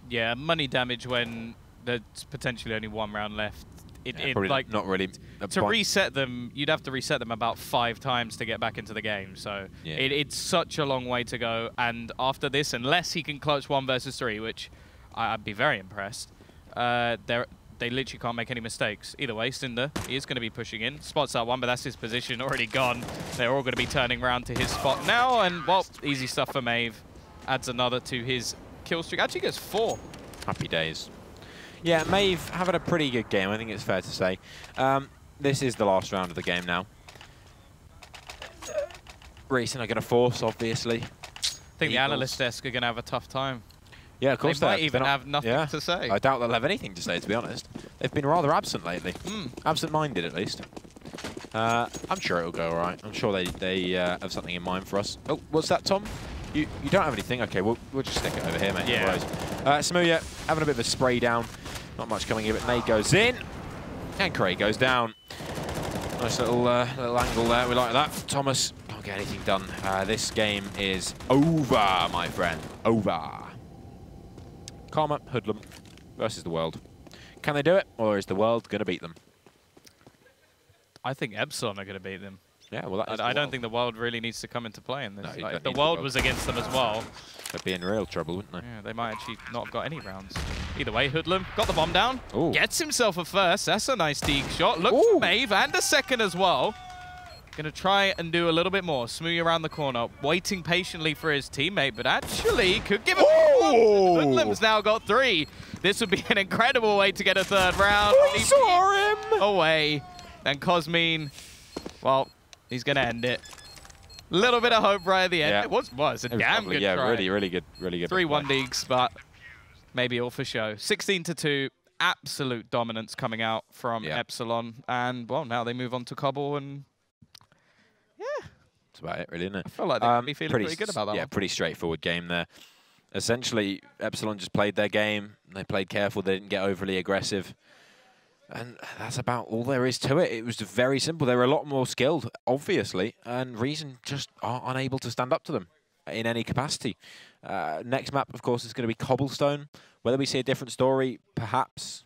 Yeah, money damage when there's potentially only 1 round left. Like not really. To reset them, you'd have to reset them about 5 times to get back into the game. So it's such a long way to go. And after this, unless he can clutch 1 versus 3, which I'd be very impressed, they literally can't make any mistakes. Either way, Cinder, he is going to be pushing in. Spots that one, but that's his position already gone. They're all going to be turning around to his spot now. And, well, easy stuff for Maeve. Adds another to his kill streak. Actually gets 4. Happy days. Yeah, Maeve having a pretty good game, I think it's fair to say. This is the last round of the game now. Reason are going to force, obviously. I think the analyst desk are going to have a tough time. Yeah, of course they might even have nothing to say. I doubt they'll have anything to say, to be honest. They've been rather absent lately. Absent-minded, at least. I'm sure it'll go all right. I'm sure they have something in mind for us. Oh, what's that, Tom? You don't have anything? Okay, we'll just stick it over here, mate. Yeah. Smooya having a bit of a spray down. Not much coming in, but May goes in. And Craig goes down. Nice little angle there. We like that. Thomas can't get anything done. This game is over, my friend. Over. Karma, Hoodlum versus the world. Can they do it, or is the world going to beat them? I think Epsilon are going to beat them. Yeah, well, I don't think the world really needs to come into play in this. No, like, the world was against them as well. They'd be in real trouble, wouldn't they? Yeah, they might actually not have got any rounds. Either way, Hoodlum got the bomb down. Ooh. Gets himself a first. That's a nice deke shot. Look for Maeve and a second as well. Going to try and do a little bit more. Smooth around the corner, waiting patiently for his teammate, but actually could give him Hoodlum's now got 3. This would be an incredible way to get a 3rd round. We saw him! Away. And Cosmean, well, he's going to end it. Little bit of hope right at the end. Yeah. It was a damn good try. Yeah, really good. 3-1 leagues, but maybe all for show. 16-2, absolute dominance coming out from Epsilon. And, well, now they move on to Cobble and, yeah. That's about it, really, isn't it? I feel like they're be feeling pretty good about that one. Pretty straightforward game there. Essentially, Epsilon just played their game. They played careful. They didn't get overly aggressive. And that's about all there is to it. It was very simple. They were a lot more skilled, obviously, and Reason just are unable to stand up to them in any capacity. Next map, of course, is going to be Cobblestone. Whether we see a different story, perhaps.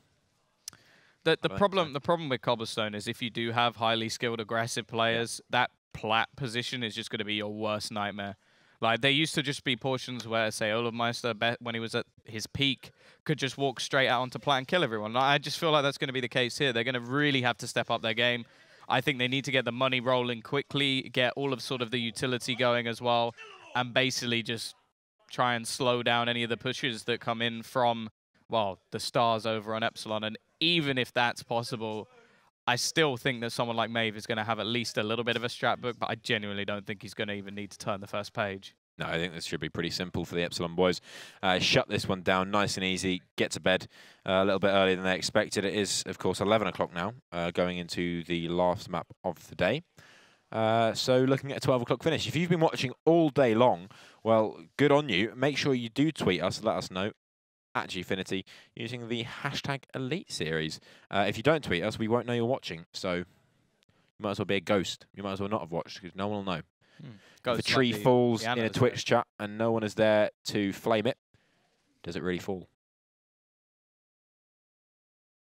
The problem with Cobblestone is if you do have highly skilled, aggressive players, that plat position is just going to be your worst nightmare. Like, there used to just be portions where, say, Olofmeister, when he was at his peak, could just walk straight out onto plat and kill everyone. I just feel like that's going to be the case here. They're going to really have to step up their game. I think they need to get the money rolling quickly, get all of sort of the utility going as well, and basically just try and slow down any of the pushes that come in from, well, the stars over on Epsilon. And even if that's possible, I still think that someone like Maeve is going to have at least a little bit of a strat book, but I genuinely don't think he's going to even need to turn the first page. No, I think this should be pretty simple for the Epsilon boys. Shut this one down nice and easy, get to bed a little bit earlier than they expected. It is, of course, 11 o'clock now, going into the last map of the day. So looking at a 12 o'clock finish. If you've been watching all day long, well, good on you. Make sure you do tweet us, let us know, at Gfinity, using the hashtag Elite Series. If you don't tweet us, we won't know you're watching, so you might as well be a ghost. You might as well not have watched, because no one will know. If a tree falls in a Twitch chat and no one is there to flame it, does it really fall?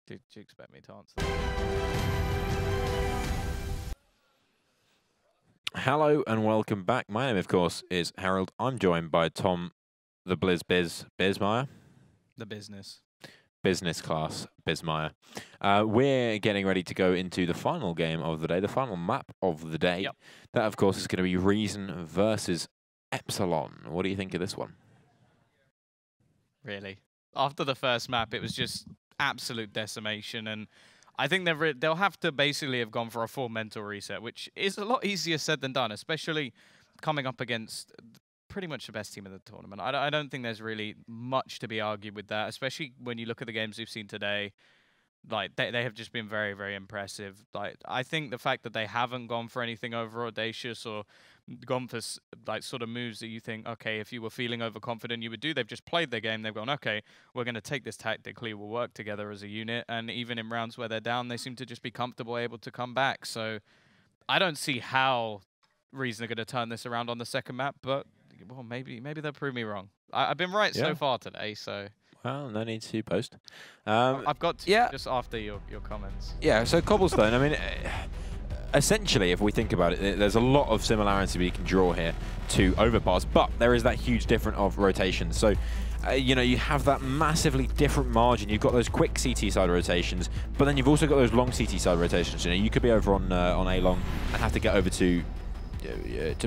Did you expect me to answer that? Hello and welcome back. My name, of course, is Harold. I'm joined by Tom, the Bizmeyer. The business. Business class Bizmeyer. We're getting ready to go into the final game of the day, the final map of the day. Yep. That, of course, is going to be Reason versus Epsilon. What do you think of this one? Really? After the first map, it was just absolute decimation, and I think they'll have to basically have gone for a full mental reset, which is a lot easier said than done, especially coming up against pretty much the best team in the tournament. I don't think there's really much to be argued with that, especially when you look at the games we've seen today. Like, they have just been very, very impressive. Like, I think the fact that they haven't gone for anything over audacious or gone for, like, sort of moves that you think, okay, if you were feeling overconfident, you would do. They've just played their game. They've gone, okay, we're going to take this tactically. We'll work together as a unit. And even in rounds where they're down, they seem to just be comfortable, able to come back. So I don't see how Reason are going to turn this around on the second map, but well, maybe they'll prove me wrong. I've been right so far today, so... Well, no need to post. I've got to just after your comments. Yeah, so Cobblestone, I mean, essentially, if we think about it, there's a lot of similarity we can draw here to Overpass, but there is that huge difference of rotation. So, you know, you have that massively different margin. You've got those quick CT side rotations, but then you've also got those long CT side rotations. You know, you could be over on A long and have to get over to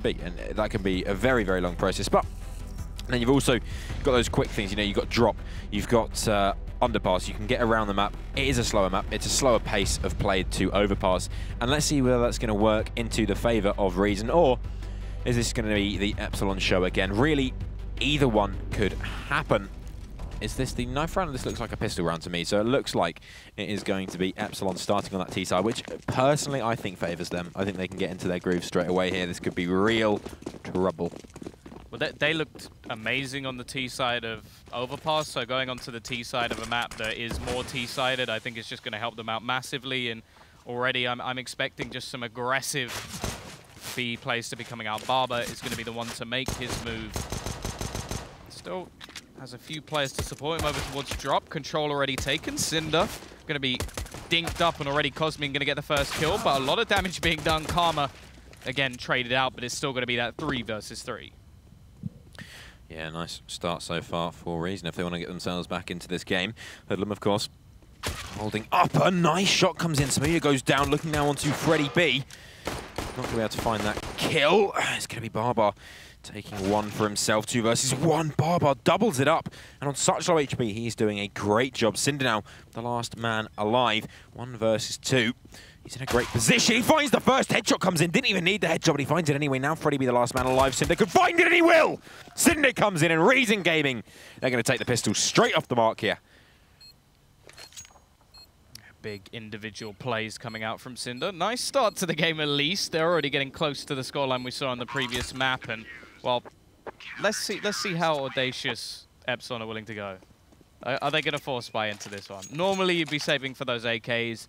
B, and that can be a very, very long process. But and then you've also got those quick things. You know, you've got drop, you've got underpass. You can get around the map. It is a slower map. It's a slower pace of play to Overpass, and let's see whether that's going to work into the favour of Reason, or is this going to be the Epsilon show again? Really, either one could happen. Is this the knife round? This looks like a pistol round to me, so it looks like it is going to be Epsilon starting on that T side, which personally I think favours them. I think they can get into their groove straight away here. This could be real trouble. Well, they looked amazing on the T side of Overpass, so going onto the T side of a map that is more T-sided, I think it's just going to help them out massively, and already I'm expecting just some aggressive B plays to be coming out. Barber is going to be the one to make his move. Still has a few players to support him over towards drop. Control already taken. Cinder going to be dinked up, and already Cosmin going to get the first kill, but a lot of damage being done. Karma, again, traded out, but it's still going to be that 3 versus 3. Yeah, nice start so far for Reason if they want to get themselves back into this game. Hoodlum, of course, holding up. A nice shot comes in. Samuya goes down, looking now onto Freddy B. Not going to be able to find that kill. It's going to be Barbar taking one for himself. 2 versus 1. Barbar doubles it up. And on such low HP, he's doing a great job. Cinder now, the last man alive. 1 versus 2. He's in a great position. He finds the first headshot, comes in. Didn't even need the headshot, but he finds it anyway. Now Freddy be the last man alive. Cinder could find it, and he will! Cinder comes in, and Reason Gaming, they're going to take the pistol straight off the mark here. Big individual plays coming out from Cinder. Nice start to the game at least. They're already getting close to the scoreline we saw on the previous map, and, well, let's see how audacious Epsilon are willing to go. Are they going to force buy into this one? Normally, you'd be saving for those AKs.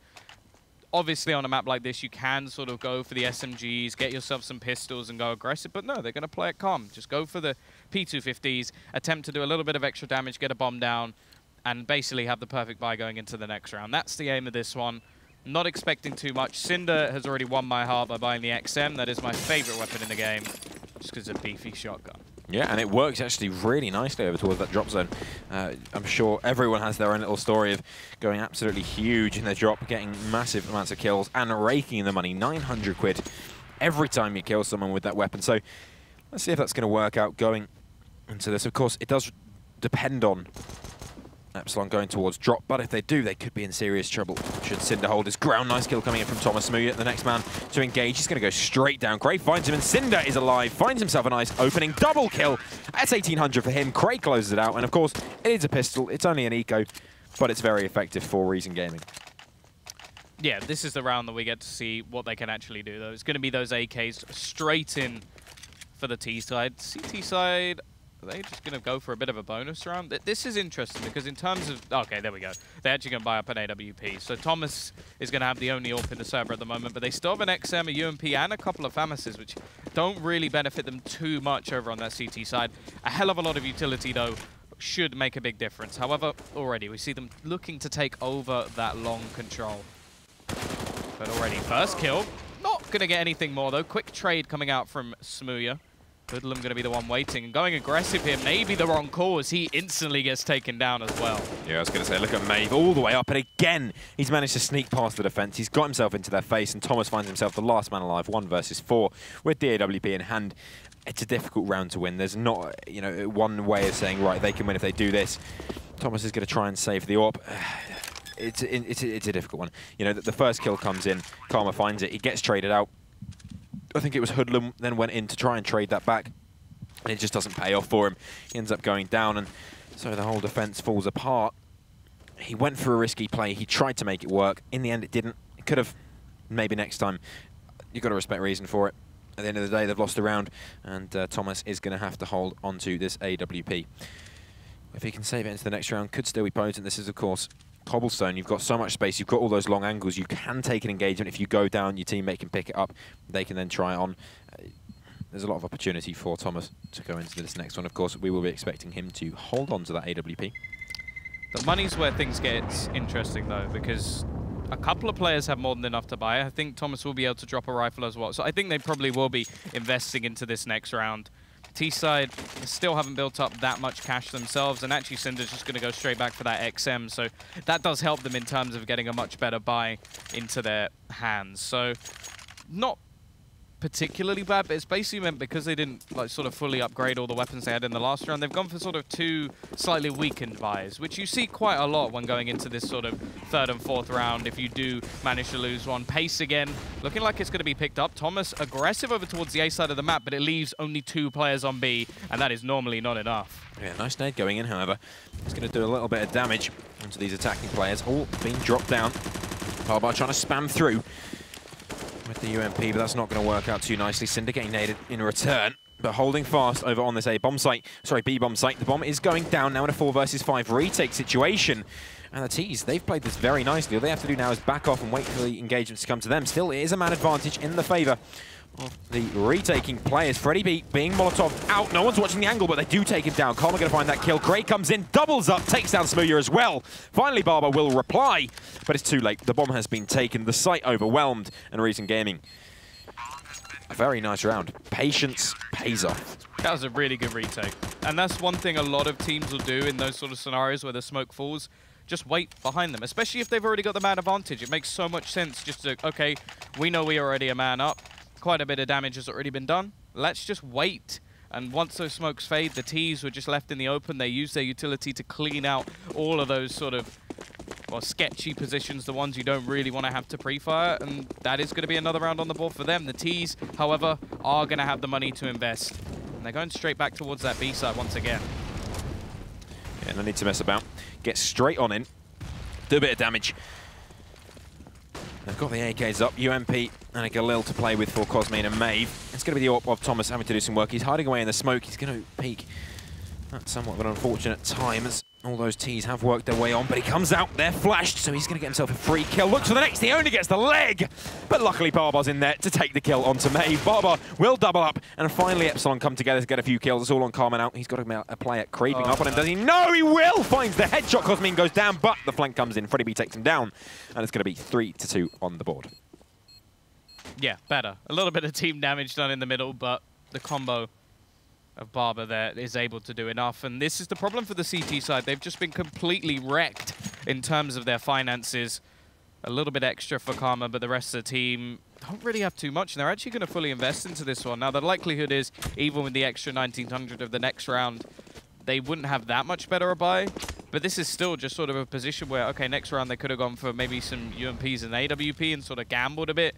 Obviously, on a map like this, you can sort of go for the SMGs, get yourself some pistols and go aggressive, but no, they're going to play it calm. Just go for the P250s, attempt to do a little bit of extra damage, get a bomb down, and basically have the perfect buy going into the next round. That's the aim of this one. Not expecting too much. Cinder has already won my heart by buying the XM. That is my favorite weapon in the game, just because it's a beefy shotgun. Yeah, and it works actually really nicely over towards that drop zone. I'm sure everyone has their own little story of going absolutely huge in their drop, getting massive amounts of kills, and raking in the money. 900 quid every time you kill someone with that weapon. So let's see if that's going to work out going into this. Of course, it does depend on Epsilon going towards drop, but if they do, they could be in serious trouble. Should Cinder hold his ground? Nice kill coming in from Thomas Smooya, the next man to engage. He's going to go straight down. Craig finds him, and Cinder is alive. Finds himself a nice opening double kill. That's 1800 for him. Craig closes it out, and of course, it is a pistol. It's only an eco, but it's very effective for Reason Gaming. Yeah, this is the round that we get to see what they can actually do, though. It's going to be those AKs straight in for the T side. CT side, are they just going to go for a bit of a bonus round? This is interesting because in terms of... Okay, there we go. They're actually going to buy up an AWP. So Thomas is going to have the only AWP in the server at the moment, but they still have an XM, a UMP, and a couple of Famases, which don't really benefit them too much over on that CT side. A hell of a lot of utility, though, should make a big difference. However, already we see them looking to take over that long control. But already, first kill. Not going to get anything more, though. Quick trade coming out from Smooya. Hoodlum going to be the one waiting and going aggressive here. Maybe the wrong call as he instantly gets taken down as well. Yeah, I was going to say, look at Maeve all the way up. And again, he's managed to sneak past the defense. He's got himself into their face. And Thomas finds himself the last man alive, 1 versus 4, with the AWP in hand. It's a difficult round to win. There's not, you know, one way of saying, right, they can win if they do this. Thomas is going to try and save the AWP. It's a difficult one. You know, the first kill comes in. Karma finds it. He gets traded out. I think it was Hoodlum then went in to try and trade that back, and it just doesn't pay off for him. He ends up going down, and so the whole defense falls apart. He went for a risky play. He tried to make it work. In the end, it didn't. It could have. Maybe next time. You've got to respect Reason for it. At the end of the day, they've lost the round, and Thomas is going to have to hold onto this AWP. If he can save it into the next round, could still be potent. This is, of course, Cobblestone. You've got so much space, you've got all those long angles, you can take an engagement. If you go down, your teammate can pick it up, they can then try it on. There's a lot of opportunity for Thomas to go into this next one. Of course, we will be expecting him to hold on to that AWP. The money's where things get interesting, though, because a couple of players have more than enough to buy. I think Thomas will be able to drop a rifle as well, so I think they probably will be investing into this next round. T-side still haven't built up that much cash themselves, and actually Cinder's just going to go straight back for that XM, so that does help them in terms of getting a much better buy into their hands. So not particularly bad, but it's basically meant because they didn't like sort of fully upgrade all the weapons they had in the last round, they've gone for sort of 2 slightly weakened buys, which you see quite a lot when going into this sort of 3rd and 4th round if you do manage to lose one. Pace again, looking like it's going to be picked up. Thomas aggressive over towards the A side of the map, but it leaves only 2 players on B, and that is normally not enough. Yeah, nice nade going in, however. It's going to do a little bit of damage onto these attacking players, all being dropped down. Barbar trying to spam through with the UMP, but that's not going to work out too nicely. Cinder getting naded in return, but holding fast over on this B-bomb site. The bomb is going down now in a 4 versus 5 retake situation. And the T's, they've played this very nicely. All they have to do now is back off and wait for the engagements to come to them. Still, it is a man advantage in the favour of the retaking players. Freddy B being Molotov out. No one's watching the angle, but they do take him down. Karma going to find that kill. Craig comes in, doubles up, takes down Smooya as well. Finally, Barber will reply, but it's too late. The bomb has been taken. The site overwhelmed, and Reason Gaming. A very nice round. Patience pays off. That was a really good retake. And that's one thing a lot of teams will do in those sort of scenarios where the smoke falls. Just wait behind them, especially if they've already got the man advantage. It makes so much sense just to, okay, we know we're already a man up. Quite a bit of damage has already been done. Let's just wait. And once those smokes fade, the T's were just left in the open. They use their utility to clean out all of those sort of, well, sketchy positions, the ones you don't really want to have to pre-fire. And that is going to be another round on the board for them. The T's, however, are going to have the money to invest. And they're going straight back towards that B side once again. Yeah, no need to mess about. Get straight on in. Do a bit of damage. They've got the AKs up, UMP and a Galil to play with for Cosmine and Maeve. It's going to be the AWP of Thomas having to do some work. He's hiding away in the smoke. He's going to peek. That's somewhat of an unfortunate time as all those T's have worked their way on, but he comes out, they're flashed, so he's going to get himself a free kill. Looks for the next, he only gets the leg! But luckily Barbar's in there to take the kill onto Maeve. Barbar will double up, and finally Epsilon come together to get a few kills. It's all on Carmen out. He's got a player creeping up on him. Does he? No, he will! Finds the headshot. Cosmine goes down, but the flank comes in. Freddy B takes him down, and it's going to be 3-2 on the board. Yeah, better. A little bit of team damage done in the middle, but the combo of Barber there is able to do enough. And this is the problem for the CT side. They've just been completely wrecked in terms of their finances. A little bit extra for Karma, but the rest of the team don't really have too much. And they're actually going to fully invest into this one. Now, the likelihood is, even with the extra 1900 of the next round, they wouldn't have that much better a buy. But this is still just sort of a position where, okay, next round they could have gone for maybe some UMPs and AWP and sort of gambled a bit.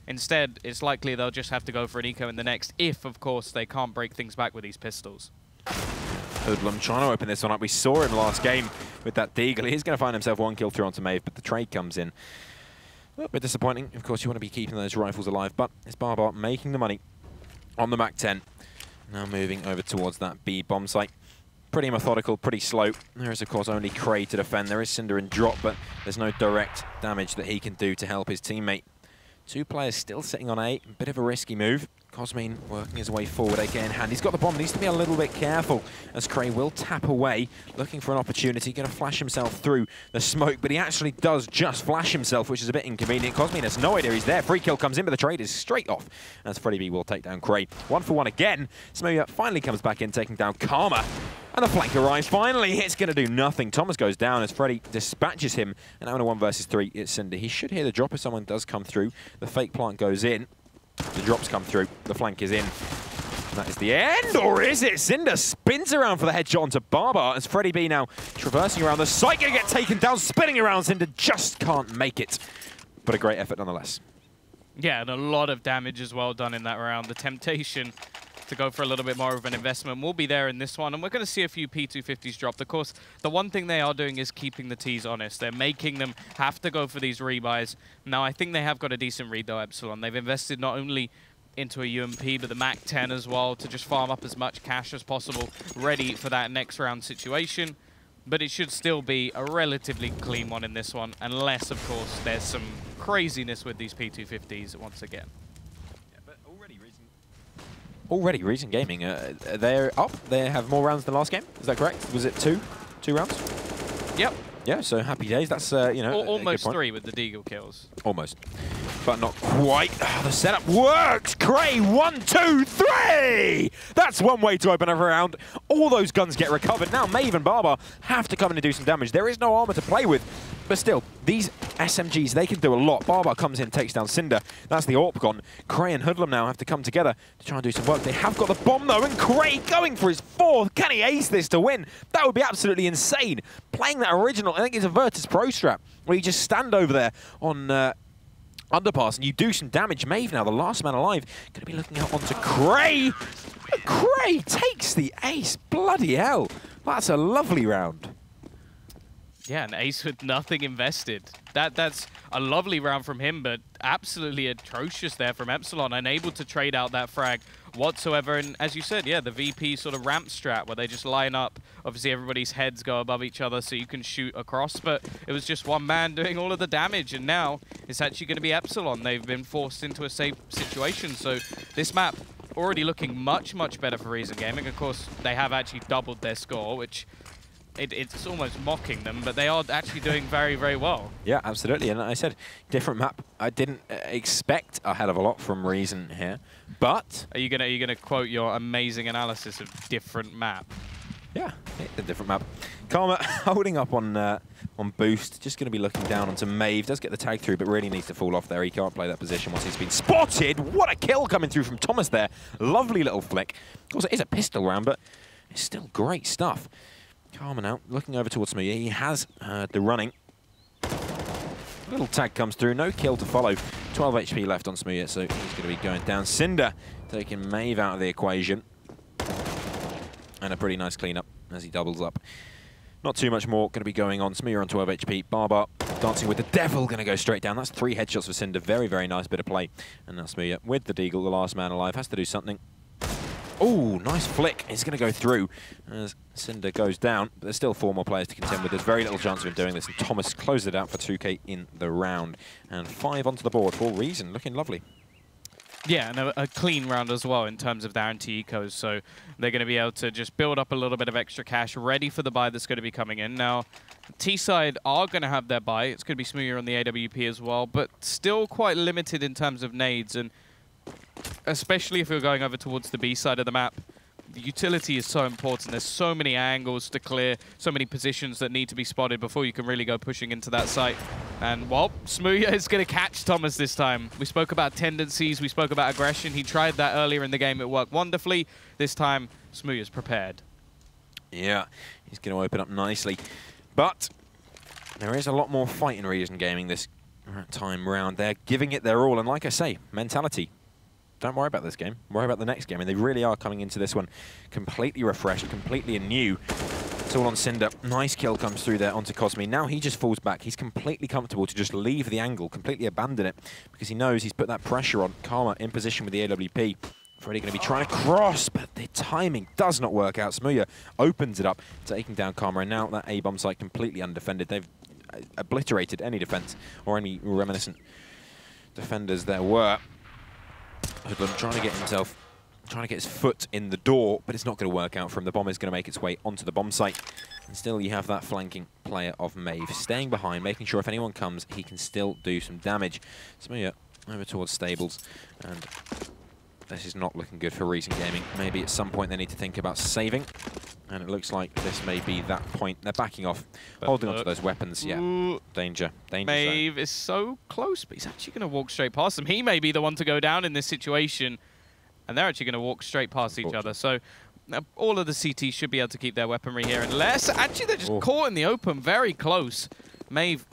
Instead, it's likely they'll just have to go for an eco in the next, if, of course, they can't break things back with these pistols. Hoodlum trying to open this one up. We saw him last game with that Deagle. He's going to find himself one kill through onto Maeve, but the trade comes in. A little bit disappointing. Of course, you want to be keeping those rifles alive, but it's Barbar making the money on the MAC-10. Now moving over towards that B bomb site. Pretty methodical, pretty slow. There is, of course, only Cray to defend. There is Cinder in drop, but there's no direct damage that he can do to help his teammate. Two players still sitting on A. A bit of a risky move. Cosmin working his way forward, AK in hand. He's got the bomb. Needs to be a little bit careful as Cray will tap away, looking for an opportunity. Going to flash himself through the smoke, but he actually does just flash himself, which is a bit inconvenient. Cosmin has no idea he's there. Free kill comes in, but the trade is straight off as Freddie B will take down Cray. 1-for-1 again. Smoya finally comes back in, taking down Karma. And the flank arrives finally. It's going to do nothing. Thomas goes down as Freddie dispatches him. And now in a 1 versus 3, it's Cinder. He should hear the drop if someone does come through. The fake plant goes in. The drops come through. The flank is in. And that is the end, or is it? Cinder spins around for the headshot onto Barbar as Freddie B now traversing around the site. Going to get taken down, spinning around. Cinder just can't make it. But a great effort nonetheless. Yeah, and a lot of damage as well done in that round. The temptation to go for a little bit more of an investment will be there in this one, and we're going to see a few P250s dropped. Of course, the one thing they are doing is keeping the Ts honest. They're making them have to go for these rebuys. Now, I think they have got a decent read, though, Epsilon. They've invested not only into a UMP, but the MAC-10 as well, to just farm up as much cash as possible, ready for that next round situation. But it should still be a relatively clean one in this one, unless, of course, there's some craziness with these P250s once again. Already, Reason Gaming, they're up. They have more rounds than last game. Is that correct? Was it two rounds? Yep. Yeah, so happy days. That's, you know, almost 3 with the Deagle kills. Almost. But not quite. Oh, the setup works. Cray, 1, 2, 3! That's one way to open a round. All those guns get recovered. Now Maeve and Barbar have to come in and do some damage. There is no armor to play with. But still, these SMGs, they can do a lot. Barbar comes in, takes down Cinder. That's the AWP gone. Cray and Hoodlum now have to come together to try and do some work. They have got the bomb, though, and Cray going for his 4th. Can he ace this to win? That would be absolutely insane. Playing that original, I think it's a Virtus Pro strat, where you just stand over there on Underpass and you do some damage. Maeve now, the last man alive, going to be looking out onto Cray. Cray takes the ace. Bloody hell. That's a lovely round. Yeah, an ace with nothing invested. That's a lovely round from him, but absolutely atrocious there from Epsilon. Unable to trade out that frag whatsoever. And as you said, yeah, the VP sort of ramp strat where they just line up. Obviously, everybody's heads go above each other so you can shoot across, but it was just one man doing all of the damage. And now it's actually going to be Epsilon. They've been forced into a safe situation. So this map already looking much, much better for Reason Gaming. Of course, they have actually doubled their score, which it's almost mocking them, but they are actually doing very, very well. Yeah, absolutely. And I said, different map. I didn't expect a hell of a lot from Reason here, but are you gonna quote your amazing analysis of different map? Yeah, a different map. Karma holding up on boost, just going to be looking down onto Maeve. Does get the tag through, but really needs to fall off there. He can't play that position once he's been spotted. What a kill coming through from Thomas there. Lovely little flick. Of course, it is a pistol round, but it's still great stuff. Karma now looking over towards Smoya. He has the running. Little tag comes through. No kill to follow. 12 HP left on Smoya, so he's going to be going down. Cinder taking Maeve out of the equation. And a pretty nice cleanup as he doubles up. Not too much more going to be going on. Smear on 12 HP. Barbar dancing with the devil, going to go straight down. That's 3 headshots for Cinder. Very, very nice bit of play. And now Smear with the Deagle, the last man alive, has to do something. Oh, nice flick. It's going to go through as Cinder goes down. But there's still 4 more players to contend with. There's very little chance of him doing this. And Thomas closed it out for 2K in the round. And 5 onto the board for Reason. Looking lovely. Yeah, and a clean round as well in terms of their anti-ecos, so they're going to be able to just build up a little bit of extra cash, ready for the buy that's going to be coming in. Now, T-side are going to have their buy. It's going to be smoother on the AWP as well, but still quite limited in terms of nades, and especially if you're going over towards the B side of the map, the utility is so important. There's so many angles to clear, so many positions that need to be spotted before you can really go pushing into that site. And, well, Smoya is going to catch Thomas this time. We spoke about tendencies, we spoke about aggression. He tried that earlier in the game. It worked wonderfully. This time, Smoya's prepared. Yeah, he's going to open up nicely. But there is a lot more fight in Reason Gaming this time round. They're giving it their all, and like I say, mentality. Don't worry about this game. Worry about the next game. And they really are coming into this one completely refreshed, completely anew. It's all on Cinder. Nice kill comes through there onto Cosme. Now he just falls back. He's completely comfortable to just leave the angle, completely abandon it, because he knows he's put that pressure on. Karma in position with the AWP. Freddy going to be trying to cross, but the timing does not work out. Smooya opens it up, taking down Karma, and now that A-bomb site completely undefended. They've obliterated any defense or any reminiscent defenders there were. Hoodlum trying to get his foot in the door, but it's not going to work out for him. The bomb is going to make its way onto the bomb site. And still you have that flanking player of Maeve staying behind, making sure if anyone comes, he can still do some damage. Smooya over towards Stables, and this is not looking good for Reason Gaming. Maybe at some point they need to think about saving, and it looks like this may be that point. They're backing off, holding onto those weapons. Yeah, danger. Maeve is so close, but he's actually going to walk straight past them. He may be the one to go down in this situation, and they're actually going to walk straight past each other. So all of the CTs should be able to keep their weaponry here, unless actually they're just caught in the open, very close. Maeve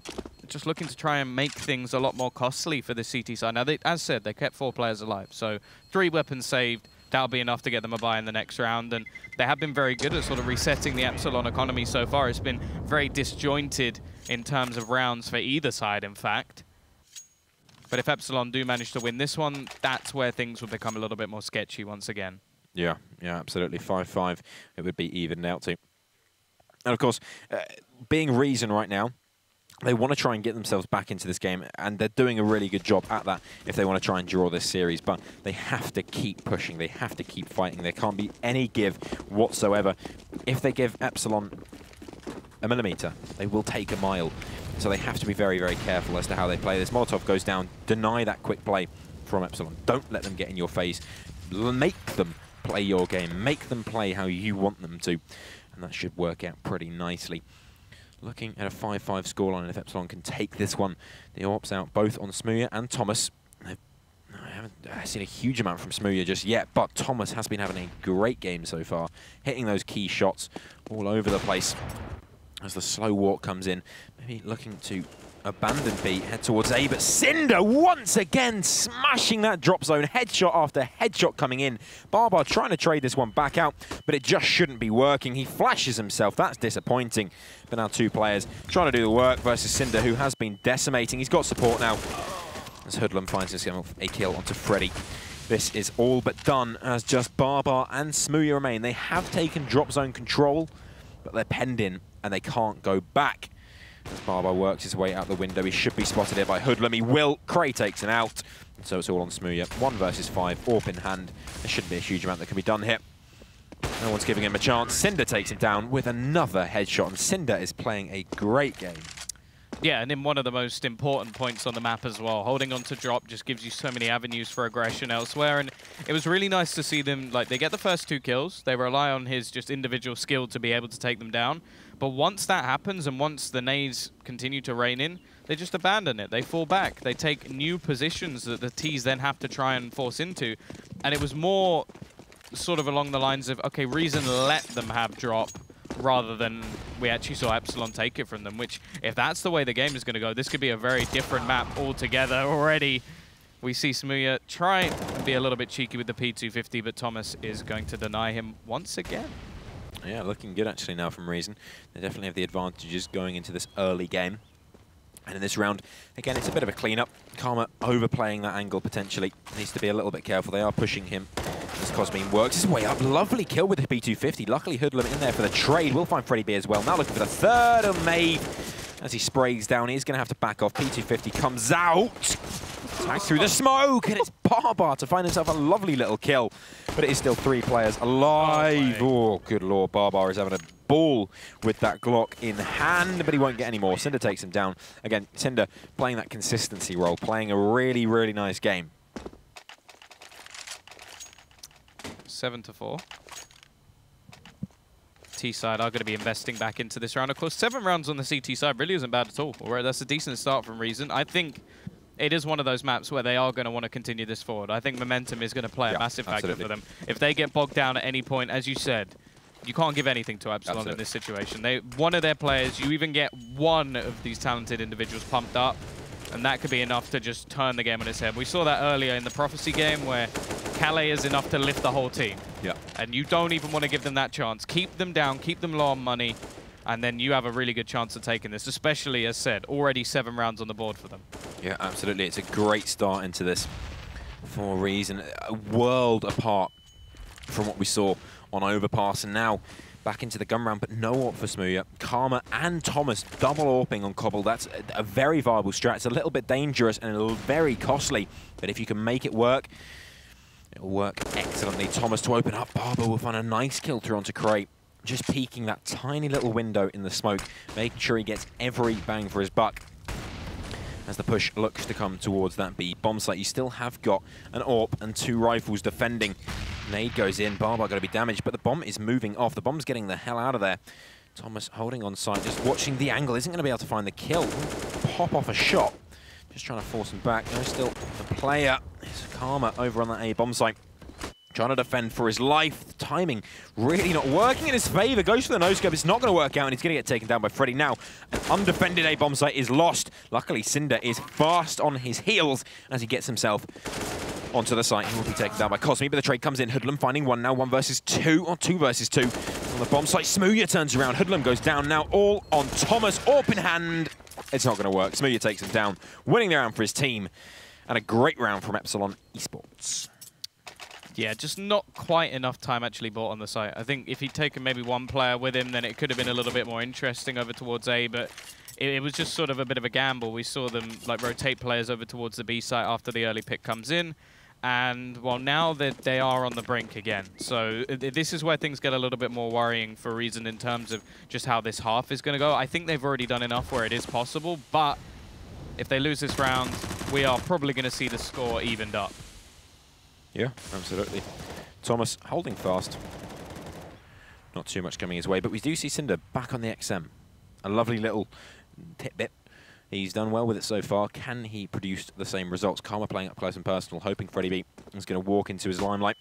just looking to try and make things a lot more costly for the CT side. Now, as said, they kept 4 players alive, so 3 weapons saved. That'll be enough to get them a buy in the next round, and they have been very good at sort of resetting the Epsilon economy so far. It's been very disjointed in terms of rounds for either side, in fact. But if Epsilon do manage to win this one, that's where things will become a little bit more sketchy once again. Yeah, absolutely. 5-5, it would be evened out to. And of course, being Reason right now, they want to try and get themselves back into this game, and they're doing a really good job at that if they want to try and draw this series. But they have to keep pushing. They have to keep fighting. There can't be any give whatsoever. If they give Epsilon a millimeter, they will take a mile. So they have to be very, very careful as to how they play this. Molotov goes down. Deny that quick play from Epsilon. Don't let them get in your face. Make them play your game. Make them play how you want them to. And that should work out pretty nicely. Looking at a 5-5 scoreline, and if Epsilon can take this one, the AWP's out both on Smooya and Thomas. I haven't seen a huge amount from Smooya just yet, but Thomas has been having a great game so far, hitting those key shots all over the place. As the slow walk comes in, maybe looking to abandon B, head towards A, but Cinder once again smashing that drop zone, headshot after headshot coming in. Barbar trying to trade this one back out, but it just shouldn't be working. He flashes himself, that's disappointing. But now 2 players trying to do the work versus Cinder, who has been decimating. He's got support now, as Hoodlum finds himself a kill onto Freddy. This is all but done, as just Barbar and Smooya remain. They have taken drop zone control, but they're penned in, and they can't go back. As Barbar works his way out the window, he should be spotted here by Hoodlum. He will. Cray takes him out. And so it's all on Smooya. 1 versus 5, AWP in hand. There shouldn't be a huge amount that can be done here. No one's giving him a chance. Cinder takes him down with another headshot, and Cinder is playing a great game. Yeah, and in one of the most important points on the map as well. Holding on to drop just gives you so many avenues for aggression elsewhere, and it was really nice to see them, like, they get the first 2 kills. They rely on his just individual skill to be able to take them down. But once that happens, and once the nades continue to rain in, they just abandon it. They fall back. They take new positions that the Ts then have to try and force into. And it was more sort of along the lines of, okay, Reason let them have drop, rather than we actually saw Epsilon take it from them, which, if that's the way the game is going to go, this could be a very different map altogether already. We see Smooya try and be a little bit cheeky with the P250, but Thomas is going to deny him once again. Yeah, looking good actually now from Reason. They definitely have the advantages going into this early game. And in this round, again, it's a bit of a cleanup. Karma overplaying that angle potentially. Needs to be a little bit careful. They are pushing him as Cosme works his way up. Lovely kill with the P250. Luckily, Hoodlum in there for the trade. We'll find Freddy B as well. Now looking for the third of Maeve. As he sprays down, he's going to have to back off. P250 comes out. Attack through the smoke, and it's Barbar to find himself a lovely little kill. But it is still 3 players alive. Oh, good lord. Barbar is having a ball with that Glock in hand, but he won't get any more. Cinder takes him down. Again, Cinder playing that consistency role, playing a really, really nice game. 7-4. T side are going to be investing back into this round. Of course, 7 rounds on the CT side really isn't bad at all. Alright, that's a decent start from Reason. I think it is one of those maps where they are going to want to continue this forward. I think momentum is going to play a massive factor for them. If they get bogged down at any point, as you said, You can't give anything to Epsilon Absolutely. in this situation. One of their players, you even get one of these talented individuals pumped up, and that could be enough to just turn the game on its head. We saw that earlier in the Prophecy game where Calais is enough to lift the whole team. Yeah. And you don't even want to give them that chance. Keep them down, keep them low on money, and then you have a really good chance of taking this, especially, as said, already 7 rounds on the board for them. Yeah, absolutely. It's a great start into this for a reason. A world apart from what we saw on Overpass, and now back into the gun round, but no AWP for Smooya. Karma and Thomas double AWPing on Cobble. That's a very viable strat. It's a little bit dangerous and very costly, but if you can make it work, it'll work excellently. Thomas to open up. Barber will find a nice kill through onto Cray. Just peeking that tiny little window in the smoke, making sure he gets every bang for his buck. As the push looks to come towards that B bomb site, you still have got an AWP and 2 rifles defending. Nade goes in, Barbar going to be damaged, but the bomb is moving off. The bomb's getting the hell out of there. Thomas holding on site, just watching the angle, isn't going to be able to find the kill. Pop off a shot, just trying to force him back. There's still the player. It's Karma over on that A bomb site, trying to defend for his life. The timing really not working in his favor. Goes for the no-scope. It's not going to work out, and he's going to get taken down by Freddy. Now, an undefended A-bomb site is lost. Luckily, Cinder is fast on his heels as he gets himself onto the site. He will be taken down by Cosme, but the trade comes in. Hoodlum finding one now. 1 versus 2, or 2 versus 2. On the bomb site, Smooya turns around. Hoodlum goes down now, all on Thomas. AWP in hand. It's not going to work. Smooya takes him down, winning the round for his team. And a great round from Epsilon Esports. Yeah, just not quite enough time actually bought on the site. I think if he'd taken maybe 1 player with him, then it could have been a little bit more interesting over towards A, but it was just sort of a bit of a gamble. We saw them like rotate players over towards the B site after the early pick comes in, and well, now that they are on the brink again. So this is where things get a little bit more worrying for Reason in terms of just how this half is going to go. I think they've already done enough where it is possible, but if they lose this round, we are probably going to see the score evened up. Yeah, absolutely. Thomas holding fast. Not too much coming his way, but we do see Cinder back on the XM. A lovely little tidbit. He's done well with it so far. Can he produce the same results? Karma playing up close and personal, hoping Freddy B is going to walk into his limelight.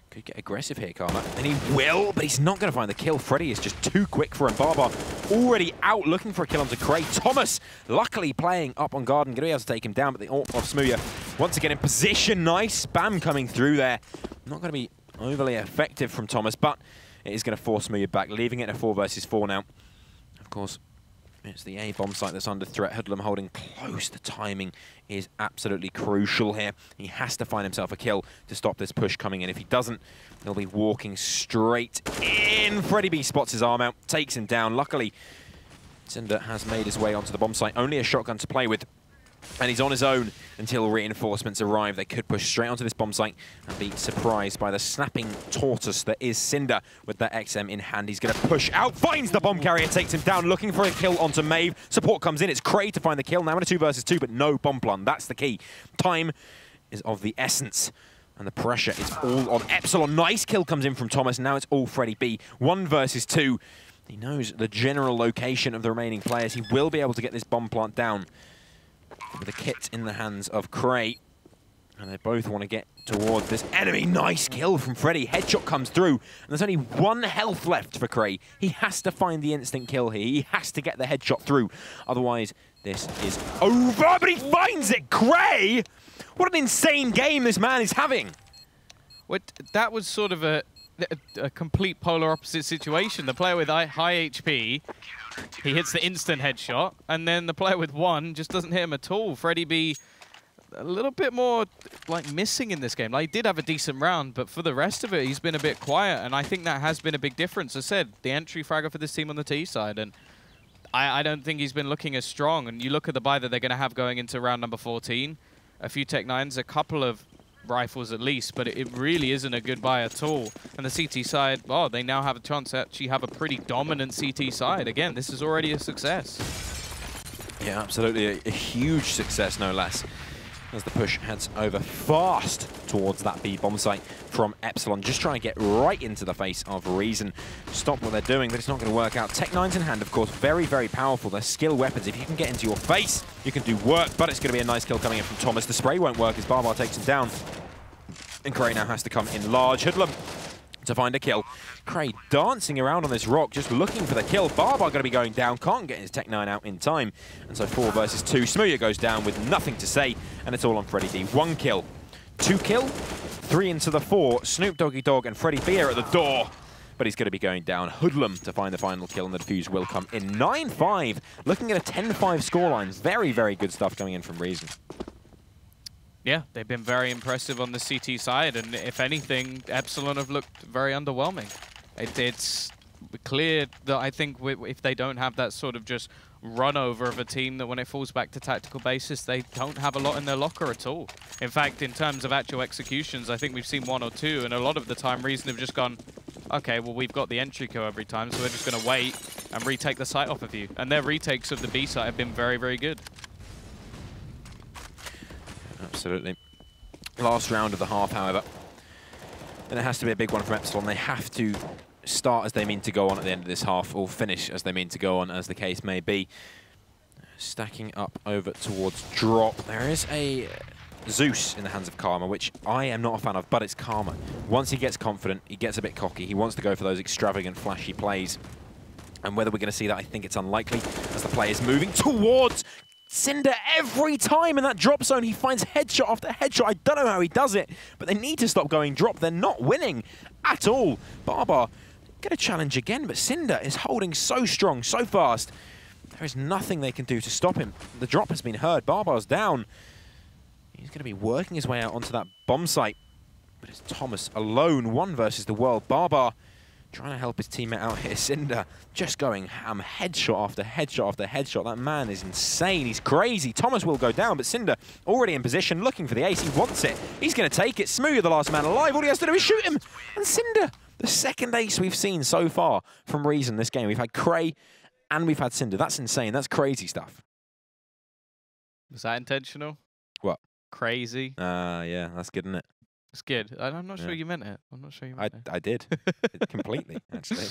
Could get aggressive here, Karma. And he will, but he's not going to find the kill. Freddy is just too quick for him. Barbar already out looking for a kill onto Cray. Thomas, luckily playing up on Garden. Going to be able to take him down, but the AWP off Smooya once again in position. Nice spam coming through there. Not going to be overly effective from Thomas, but it is going to force Smooya back, leaving it in a 4 versus 4 now. Of course, it's the A bomb site that's under threat. Hoodlum holding close. The timing is absolutely crucial here. He has to find himself a kill to stop this push coming in. If he doesn't, he'll be walking straight in. Freddy B spots his arm out, takes him down. Luckily, Cinder has made his way onto the bomb site. Only a shotgun to play with. And he's on his own until reinforcements arrive. They could push straight onto this bomb site and be surprised by the snapping tortoise that is Cinder with that XM in hand. He's going to push out, finds the bomb carrier, takes him down, looking for a kill onto Maeve. Support comes in. It's Cray to find the kill. Now in a 2 versus 2, but no bomb plun. That's the key. Time is of the essence. And the pressure is all on Epsilon. Nice kill comes in from Thomas. Now it's all Freddy B. 1 versus 2. He knows the general location of the remaining players. He will be able to get this bomb plant down with a kit in the hands of Cray. And they both want to get towards this enemy. Nice kill from Freddy. Headshot comes through. And there's only 1 health left for Cray. He has to find the instant kill here. He has to get the headshot through. Otherwise, this is over. But he finds it. Cray! What an insane game this man is having. That was sort of a complete polar opposite situation. The player with high HP, he hits the instant headshot, and then the player with 1 just doesn't hit him at all. Freddy B, a little bit more like missing in this game. Like, he did have a decent round, but for the rest of it, he's been a bit quiet, and I think that has been a big difference. As I said, the entry fragger for this team on the T side, and I don't think he's been looking as strong. And you look at the buy that they're going to have going into round number 14, a few Tech 9s, a couple of rifles at least, but it really isn't a good buy at all. And the CT side, oh, they now have a chance to actually have a pretty dominant CT side. Again, this is already a success. Yeah, absolutely. A huge success, no less. As the push heads over fast towards that B bomb site from Epsilon. Just trying to get right into the face of Reason. Stop what they're doing, but it's not going to work out. Tech 9s in hand, of course, very, very powerful. They're skill weapons. If you can get into your face, you can do work, but it's going to be a nice kill coming in from Thomas. The spray won't work as Barbar takes him down. And Cray now has to come in large. Hoodlum to find a kill. Cray dancing around on this rock, just looking for the kill. Barbar going to be going down, can't get his Tech 9 out in time. And so 4 versus 2. Smooya goes down with nothing to say, and it's all on Freddy D. 1 kill, 2 kill, 3 into the 4. Snoop Doggy Dogg and Freddy B are at the door. But he's going to be going down. Hoodlum to find the final kill, and the defuse will come in. 9-5, looking at a 10-5 scoreline. Very, very good stuff coming in from Reason. Yeah, they've been very impressive on the CT side, and if anything, Epsilon have looked very underwhelming. It's clear that I think if they don't have that sort of just run over of a team, that when it falls back to tactical basis, they don't have a lot in their locker at all. In fact, in terms of actual executions, I think we've seen 1 or 2, and a lot of the time Reason have just gone, okay, well, we've got the entry kill every time, so we're just going to wait and retake the site off of you. And their retakes of the B site have been very, very good. Absolutely. Last round of the half, however. And it has to be a big one from Epsilon. They have to start as they mean to go on at the end of this half, or finish as they mean to go on, as the case may be. Stacking up over towards drop. There is a Zeus in the hands of Karma, which I am not a fan of, but it's Karma. Once he gets confident, he gets a bit cocky. He wants to go for those extravagant, flashy plays. And whether we're going to see that, I think it's unlikely, as the play is moving towards Cinder every time in that drop zone. He finds headshot after headshot. I don't know how he does it, but they need to stop going drop. They're not winning at all. Barbar get a challenge again, but Cinder is holding so strong, so fast. There is nothing they can do to stop him. The drop has been heard. Barbar's down. He's going to be working his way out onto that bomb site. But it's Thomas alone, 1 versus the world. Barbar trying to help his teammate out here. Cinder just going ham, headshot after headshot after headshot. That man is insane. He's crazy. Thomas will go down, but Cinder already in position, looking for the ace. He wants it. He's going to take it. Smooya, the last man alive. All he has to do is shoot him. And Cinder, the second ace we've seen so far from Reason this game. We've had Cray and we've had Cinder. That's insane. That's crazy stuff. Was that intentional? What? Crazy. Yeah, that's good, isn't it? It's good. I'm not sure you meant it. I'm not sure you meant it. I did. Completely, actually.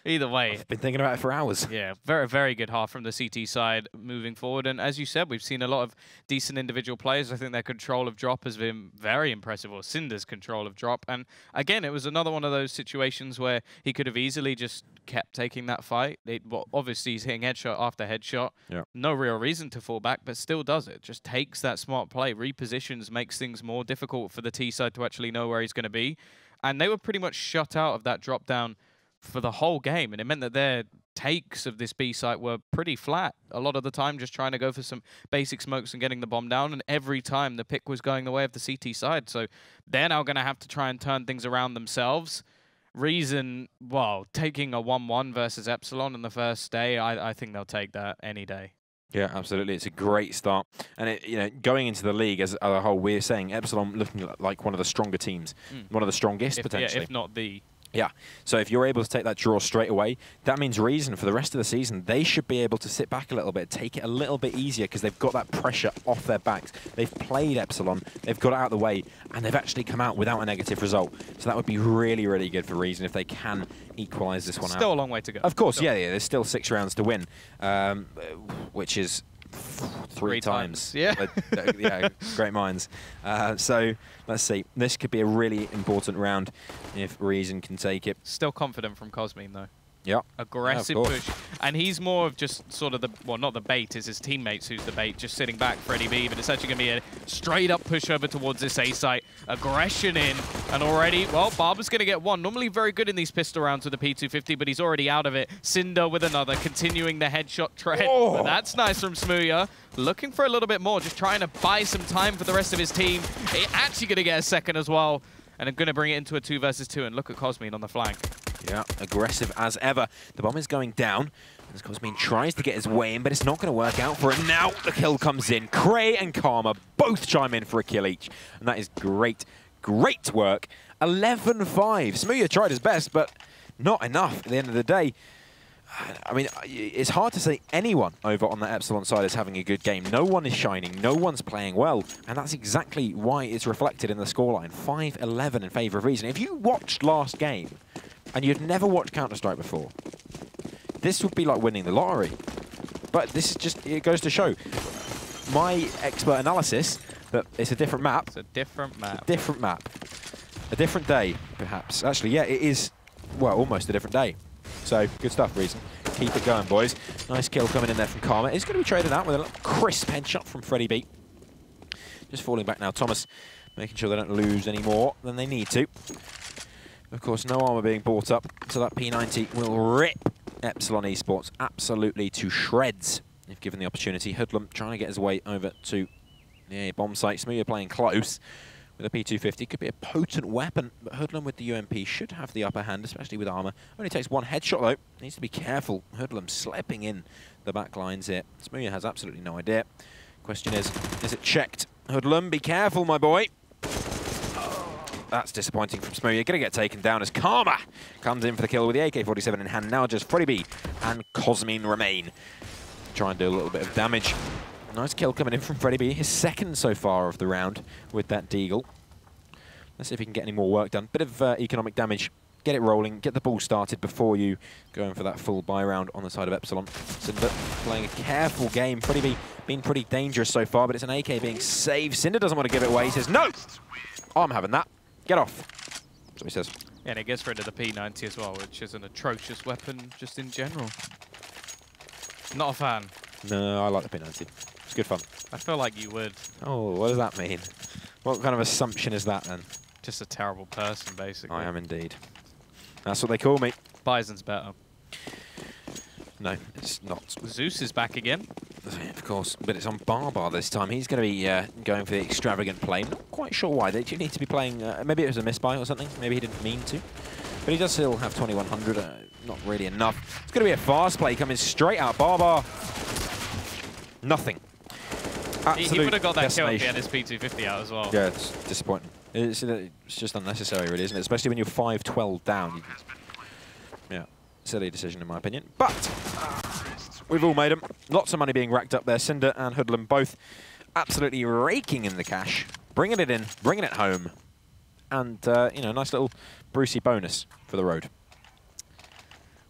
Either way. I've been thinking about it for hours. Yeah, very, very good half from the CT side moving forward. And as you said, we've seen a lot of decent individual players. I think their control of drop has been very impressive, or Cinder's control of drop. And again, it was another one of those situations where he could have easily just kept taking that fight. Well, obviously, he's hitting headshot after headshot. Yeah. No real reason to fall back, but still does it. Just takes that smart play, repositions, makes things more difficult for the T side to actually know where he's going to be. And they were pretty much shut out of that drop down for the whole game, and it meant that their takes of this B site were pretty flat. A lot of the time just trying to go for some basic smokes and getting the bomb down, and every time the pick was going the way of the CT side. So they're now going to have to try and turn things around themselves. Reason, well, taking a 1-1 versus Epsilon in the first day, I think they'll take that any day. Yeah, absolutely. It's a great start. And, going into the league as a whole, we're saying Epsilon looking like one of the stronger teams, one of the strongest, potentially. Yeah, if not the... Yeah, so if you're able to take that draw straight away, that means Reason for the rest of the season, they should be able to sit back a little bit, take it a little bit easier, because they've got that pressure off their backs. They've played Epsilon, they've got it out of the way, and they've actually come out without a negative result. So that would be really, really good for Reason if they can equalise this one out. Still a long way to go. Of course, yeah, there's still 6 rounds to win, which is... Three times. Yeah. Yeah, great minds. So let's see. This could be a really important round if Reason can take it. Still confident from Cosmine, though. Yeah. Aggressive push. And he's more of just sort of the, well, not the bait, it's his teammates who's the bait, just sitting back, Freddy B, but it's actually going to be a straight up push over towards this A site. Aggression in, and already, well, Barbar's going to get one. Normally very good in these pistol rounds with the P250, but he's already out of it. Cinder with another, continuing the headshot trend. Oh. But that's nice from Smooya. Looking for a little bit more, just trying to buy some time for the rest of his team. Actually going to get a second as well. And I'm going to bring it into a 2 versus 2, and look at Cosmine on the flank. Yeah, aggressive as ever. The bomb is going down. As Cosmine tries to get his way in, but it's not going to work out for him. Now the kill comes in. Cray and Karma both chime in for a kill each. And that is great, great work. 11-5. Smooya tried his best, but not enough at the end of the day. I mean, it's hard to say anyone over on the Epsilon side is having a good game. No one is shining. No one's playing well. And that's exactly why it's reflected in the scoreline. 5-11 in favour of Reason. If you watched last game and you'd never watched Counter-Strike before, this would be like winning the lottery. But this is just, it goes to show my expert analysis that it's a different map. It's a different map. Different map. A different day, perhaps. Actually, yeah, it is, well, almost a different day. So, good stuff, Reason. Keep it going, boys. Nice kill coming in there from Karma. It's going to be traded out with a little crisp headshot from Freddy B. Just falling back now. Thomas making sure they don't lose any more than they need to. Of course, no armor being bought up, so that P90 will rip Epsilon Esports absolutely to shreds if given the opportunity. Hoodlum trying to get his way over to the bomb site. Smoothie playing close with a P250. Could be a potent weapon, but Hoodlum with the UMP should have the upper hand, especially with armor. Only takes one headshot, though. Needs to be careful. Hoodlum slipping in the back lines here. Smoothie has absolutely no idea. Question is it checked? Hoodlum, be careful, my boy. That's disappointing from Smoothie. Going to get taken down as Karma comes in for the kill with the AK-47 in hand. Now just Freddy B and Cosmin remain. Try and do a little bit of damage. Nice kill coming in from Freddy B. His second so far of the round with that Deagle. Let's see if he can get any more work done. Bit of economic damage. Get it rolling. Get the ball started before you go in for that full buy round on the side of Epsilon. Cinder playing a careful game. Freddy B being pretty dangerous so far, but it's an AK being saved. Cinder doesn't want to give it away. He says, no! I'm having that. Get off. That's what he says. Yeah, and it gets rid of the P90 as well, which is an atrocious weapon just in general. Not a fan. No, I like the P90. It's good fun. I feel like you would. Oh, what does that mean? What kind of assumption is that then? Just a terrible person, basically. I am indeed. That's what they call me. Bison's better. No, it's not. Zeus is back again. Of course, but it's on Barbar this time. He's going to be going for the extravagant play. Not quite sure why. They do need to be playing... maybe it was a misbuy or something. Maybe he didn't mean to. But he does still have 2100. Not really enough. It's going to be a fast play coming straight out. Barbar. Nothing. He would have got that kill if he had his P250 out as well. Yeah, it's disappointing. It's just unnecessary, really, isn't it? Especially when you're 5-12 down. Yeah, silly decision in my opinion. But we've all made them. Lots of money being racked up there. Cinder and Hoodlum both absolutely raking in the cash, bringing it in, bringing it home, and you know, nice little Brucey bonus for the road.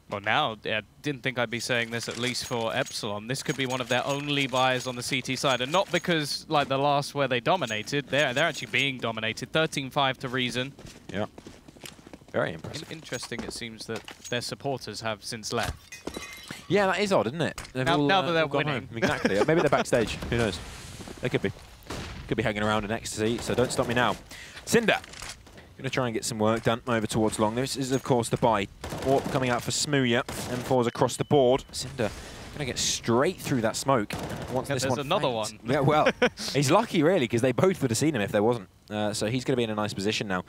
Well, now, I didn't think I'd be saying this, at least for Epsilon. This could be one of their only buys on the CT side, and not because, like, the last where they dominated. They're actually being dominated. 13-5 to Reason. Yeah. Very impressive. Interesting, it seems, that their supporters have since left. Yeah, that is odd, isn't it? Now that they're winning. Exactly. Maybe they're backstage. Who knows? They could be. Could be hanging around in ecstasy, so don't stop me now. Cinder. Going to try and get some work done over towards long. This is, of course, the buy. Orp coming out for Smooya. M4's across the board. Cinder going to get straight through that smoke. Once this there's one another fails. one. Yeah, well, he's lucky, really, because they both would have seen him if there wasn't. So he's going to be in a nice position now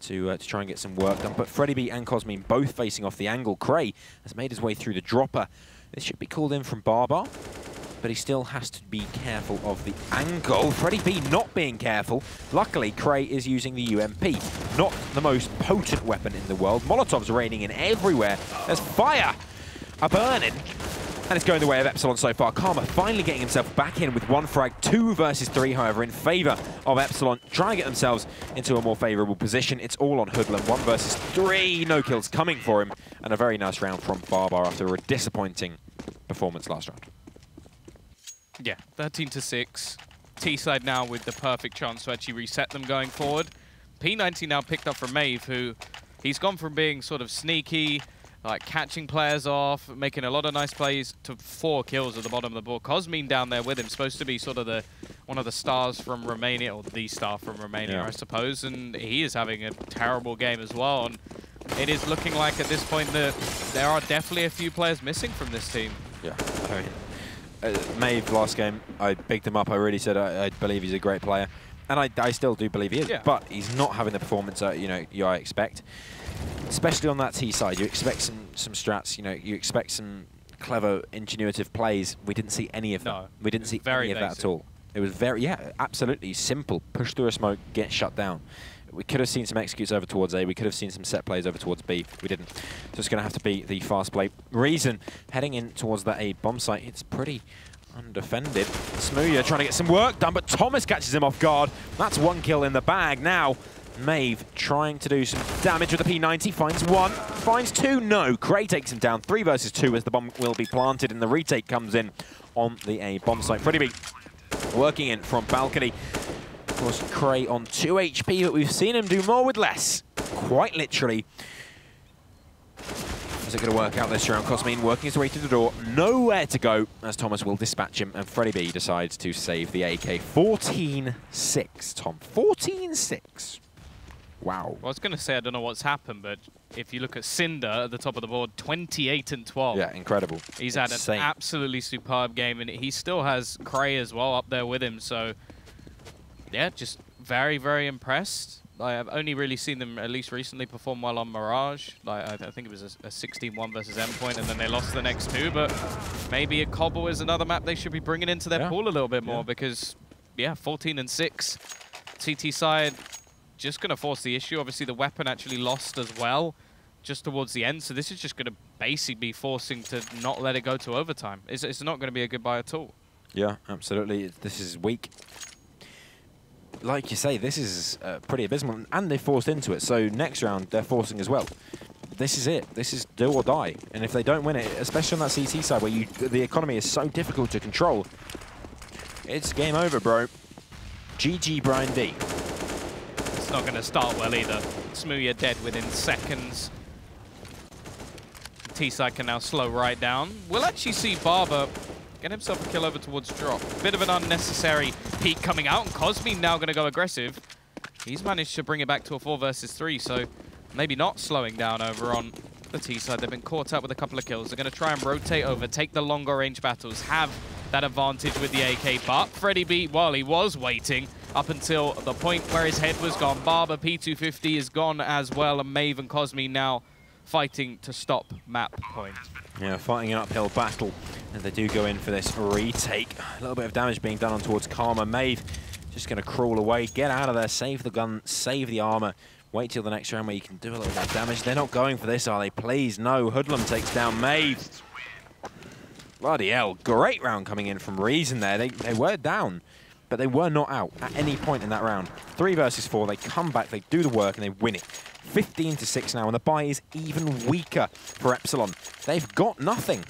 to try and get some work done. But Freddy B and Cosmin both facing off the angle. Cray has made his way through the dropper. This should be called in from Barbar, but he still has to be careful of the angle. Freddy B not being careful. Luckily, Cray is using the UMP. Not the most potent weapon in the world. Molotovs raining in everywhere. There's fire a-burning. And it's going the way of Epsilon so far. Karma finally getting himself back in with one frag. 2 versus 3, however, in favour of Epsilon. Trying to get themselves into a more favourable position. It's all on Hoodlum. 1 versus 3. No kills coming for him. And a very nice round from Barbar after a disappointing performance last round. Yeah, 13-6. T-side now with the perfect chance to actually reset them going forward. P90 now picked up from Maeve, who he's gone from being sort of sneaky, like catching players off, making a lot of nice plays, to 4 kills at the bottom of the board. Cosmin down there with him, supposed to be sort of one of the stars from Romania, or the star from Romania, yeah, I suppose, and he is having a terrible game as well. And it is looking like at this point that there are definitely a few players missing from this team. Yeah, I mean, Maeve last game, I picked him up. I really said I believe he's a great player, and I still do believe he is. Yeah. But he's not having the performance I expect, especially on that T side. You expect some strats. You expect some clever, ingenuitive plays. We didn't see any of that. No, we didn't see any of that at all. It was absolutely simple. Push through a smoke, get shut down. We could have seen some executes over towards A. We could have seen some set plays over towards B. We didn't. So it's going to have to be the fast play. Reason heading in towards that A bomb site. It's pretty undefended. Smooya trying to get some work done, but Thomas catches him off guard. That's 1 kill in the bag now. Maeve trying to do some damage with the P90. Finds 1. Finds 2. No. Cray takes him down. 3 versus 2 as the bomb will be planted, and the retake comes in on the A bomb site. Freddy B working in from balcony. Of course, Cray on 2 HP, but we've seen him do more with less. Quite literally. Is it going to work out this round? Cosmin working his way through the door. Nowhere to go, as Thomas will dispatch him, and Freddie B decides to save the AK. 14-6, Tom. 14-6. Wow. Well, I was going to say, I don't know what's happened, but if you look at Cinder at the top of the board, 28-12. Yeah, incredible. He's had Insane. an absolutely superb game, and he still has Cray as well up there with him. So, yeah, just very, very impressed. I've only really seen them, at least recently, perform well on Mirage. I think it was a 16-1 versus Endpoint, and then they lost the next two. But maybe a Cobble is another map they should be bringing into their pool a little bit more because, yeah, 14-6. CT side just going to force the issue. Obviously, the weapon actually lost as well just towards the end. So this is just going to basically be forcing to not let it go to overtime. It's not going to be a goodbye at all. Yeah, absolutely. This is weak. Like you say, this is pretty abysmal, and they forced into it. So next round, they're forcing as well. This is it. This is do or die. And if they don't win it, especially on that CT side where the economy is so difficult to control, it's game over, bro. GG, Brian D. It's not going to start well either. Smooya dead within seconds. T-side can now slow right down. We'll actually see Barber get himself a kill over towards drop. Bit of an unnecessary peek coming out, and Cosmin now going to go aggressive. He's managed to bring it back to a 4 versus 3, so maybe not slowing down over on the T side. They've been caught up with a couple of kills. They're going to try and rotate over, take the longer range battles, have that advantage with the AK. But Freddie B, while he was waiting up until the point where his head was gone, Barber P250 is gone as well, and Maeve and Cosmin now fighting to stop map point. Yeah, fighting an uphill battle, and they do go in for this retake. A little bit of damage being done on towards Karma. Maeve just going to crawl away, get out of there, save the gun, save the armor. Wait till the next round where you can do a little bit of damage. They're not going for this, are they? Please, no. Hoodlum takes down Maeve. Bloody hell. Great round coming in from Reason there. They were down, but they were not out at any point in that round. 3 versus 4. They come back, they do the work, and they win it. 15-6 now, and the buy is even weaker for Epsilon. They've got nothing.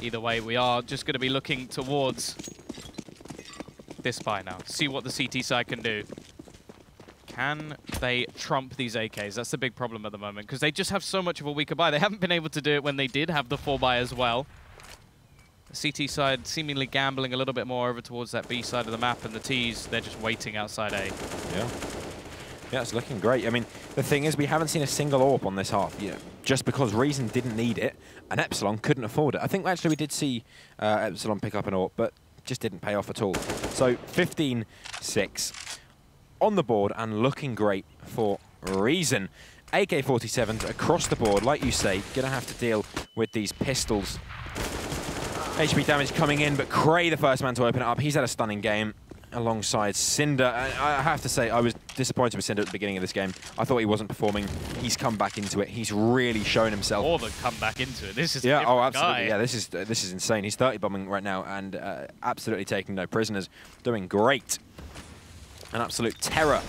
Either way, we are just going to be looking towards this buy now. See what the CT side can do. Can they trump these AKs? That's the big problem at the moment, because they just have so much of a weaker buy. They haven't been able to do it when they did have the 4 buy as well. The CT side seemingly gambling a little bit more over towards that B side of the map, and the Ts, they're just waiting outside A. Yeah. Yeah, it's looking great. I mean, the thing is, we haven't seen a single AWP on this half, just because Reason didn't need it, and Epsilon couldn't afford it. I think actually we did see Epsilon pick up an AWP, but just didn't pay off at all. So 15-6 on the board, and looking great for Reason. AK-47s across the board, like you say, gonna have to deal with these pistols. HP damage coming in, but Cray, the first man to open it up. He's had a stunning game alongside Cinder. I have to say, I was disappointed with Cinder at the beginning of this game. I thought he wasn't performing. He's come back into it. He's really shown himself. More than come back into it. This is yeah, oh, absolutely. Guy. Yeah, this is insane. He's 30 bombing right now and absolutely taking no prisoners. Doing great. An absolute terror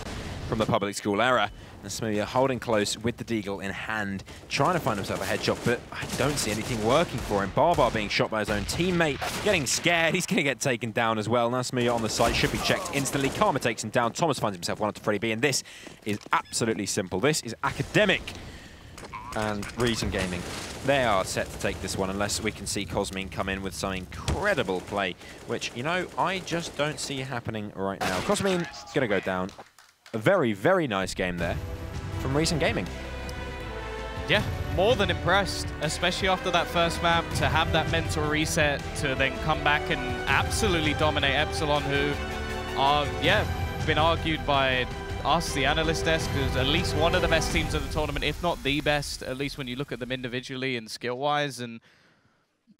from the public school era. And Smooya holding close with the Deagle in hand, trying to find himself a headshot, but I don't see anything working for him. Barbar being shot by his own teammate, getting scared. He's going to get taken down as well. Now Smooya on the site should be checked instantly. Karma takes him down. Thomas finds himself one up to Freddie B, and this is absolutely simple. This is academic. And Reason Gaming, they are set to take this one unless we can see Cosmin come in with some incredible play, which, you know, I just don't see happening right now. Cosmin going to go down. A very, very nice game there from Reason Gaming. Yeah, more than impressed, especially after that first map, to have that mental reset, to then come back and absolutely dominate Epsilon, who are, yeah, been argued by us, the analyst desk, as at least one of the best teams of the tournament, if not the best, at least when you look at them individually and skill-wise, and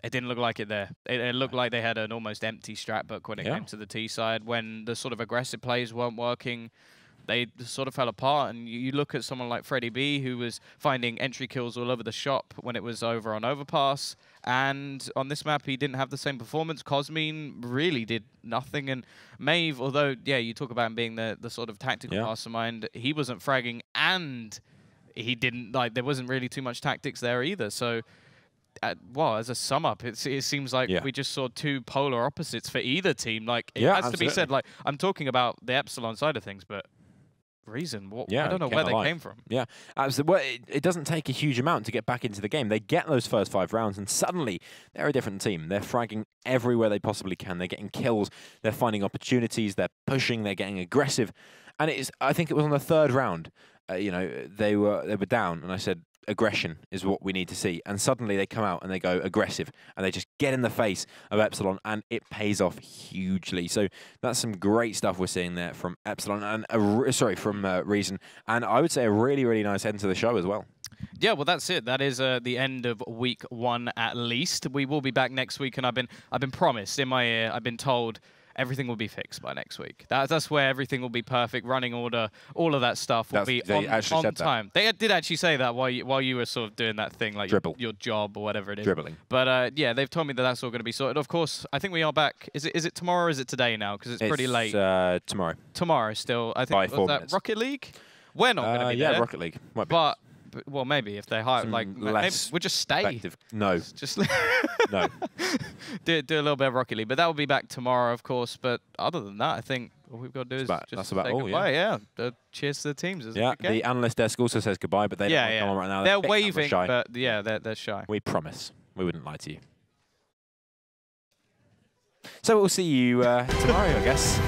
it didn't look like it there. It looked like they had an almost empty strat book when it came to the T side. When the sort of aggressive plays weren't working, they sort of fell apart, and you look at someone like Freddie B, who was finding entry kills all over the shop when it was over on Overpass, and on this map he didn't have the same performance. Cosmin really did nothing, and Maeve, although, yeah, you talk about him being the sort of tactical mastermind, he wasn't fragging, and he didn't, like, there wasn't really too much tactics there either, so well, as a sum up, it seems like we just saw two polar opposites for either team. Like, it has to be said, like, I'm talking about the Epsilon side of things, but Reason, I don't know where they came from. Yeah, absolutely. Well, it doesn't take a huge amount to get back into the game. They get those first 5 rounds, and suddenly they're a different team. They're fragging everywhere they possibly can. They're getting kills. They're finding opportunities. They're pushing. They're getting aggressive. And I think it was on the 3rd round. You know, they were down, and I said, aggression is what we need to see. And suddenly they come out and they go aggressive, and they just get in the face of Epsilon, and it pays off hugely. So that's some great stuff we're seeing there from Epsilon and from Reason, and I would say a really, really nice end to the show as well. Yeah, well, that's it. That is the end of week 1 at least. We will be back next week, and I've been promised in my ear. I've been told everything will be fixed by next week. That's where everything will be perfect. Running order, all of that stuff will be on time. They did actually say that while you were sort of doing that thing, like your job or whatever it is. Dribbling. But yeah, they've told me that that's all going to be sorted. Of course, I think we are back. Is it tomorrow or is it today now? Because it's pretty late. Tomorrow. Tomorrow still. I think by 4 minutes. Rocket League? We're not going to be there. Yeah, Rocket League. Might be. But well, maybe if they hire, like, maybe we'll just stay. Effective. No. Just no. do a little bit of Rocket League, but that will be back tomorrow, of course. But other than that, I think all we've got to do is just say goodbye. Yeah. Cheers to the teams. Yeah. The analyst desk also says goodbye, but they don't want to come on right now. They're waving, but yeah, they're shy. We promise. We wouldn't lie to you. So we'll see you tomorrow, I guess.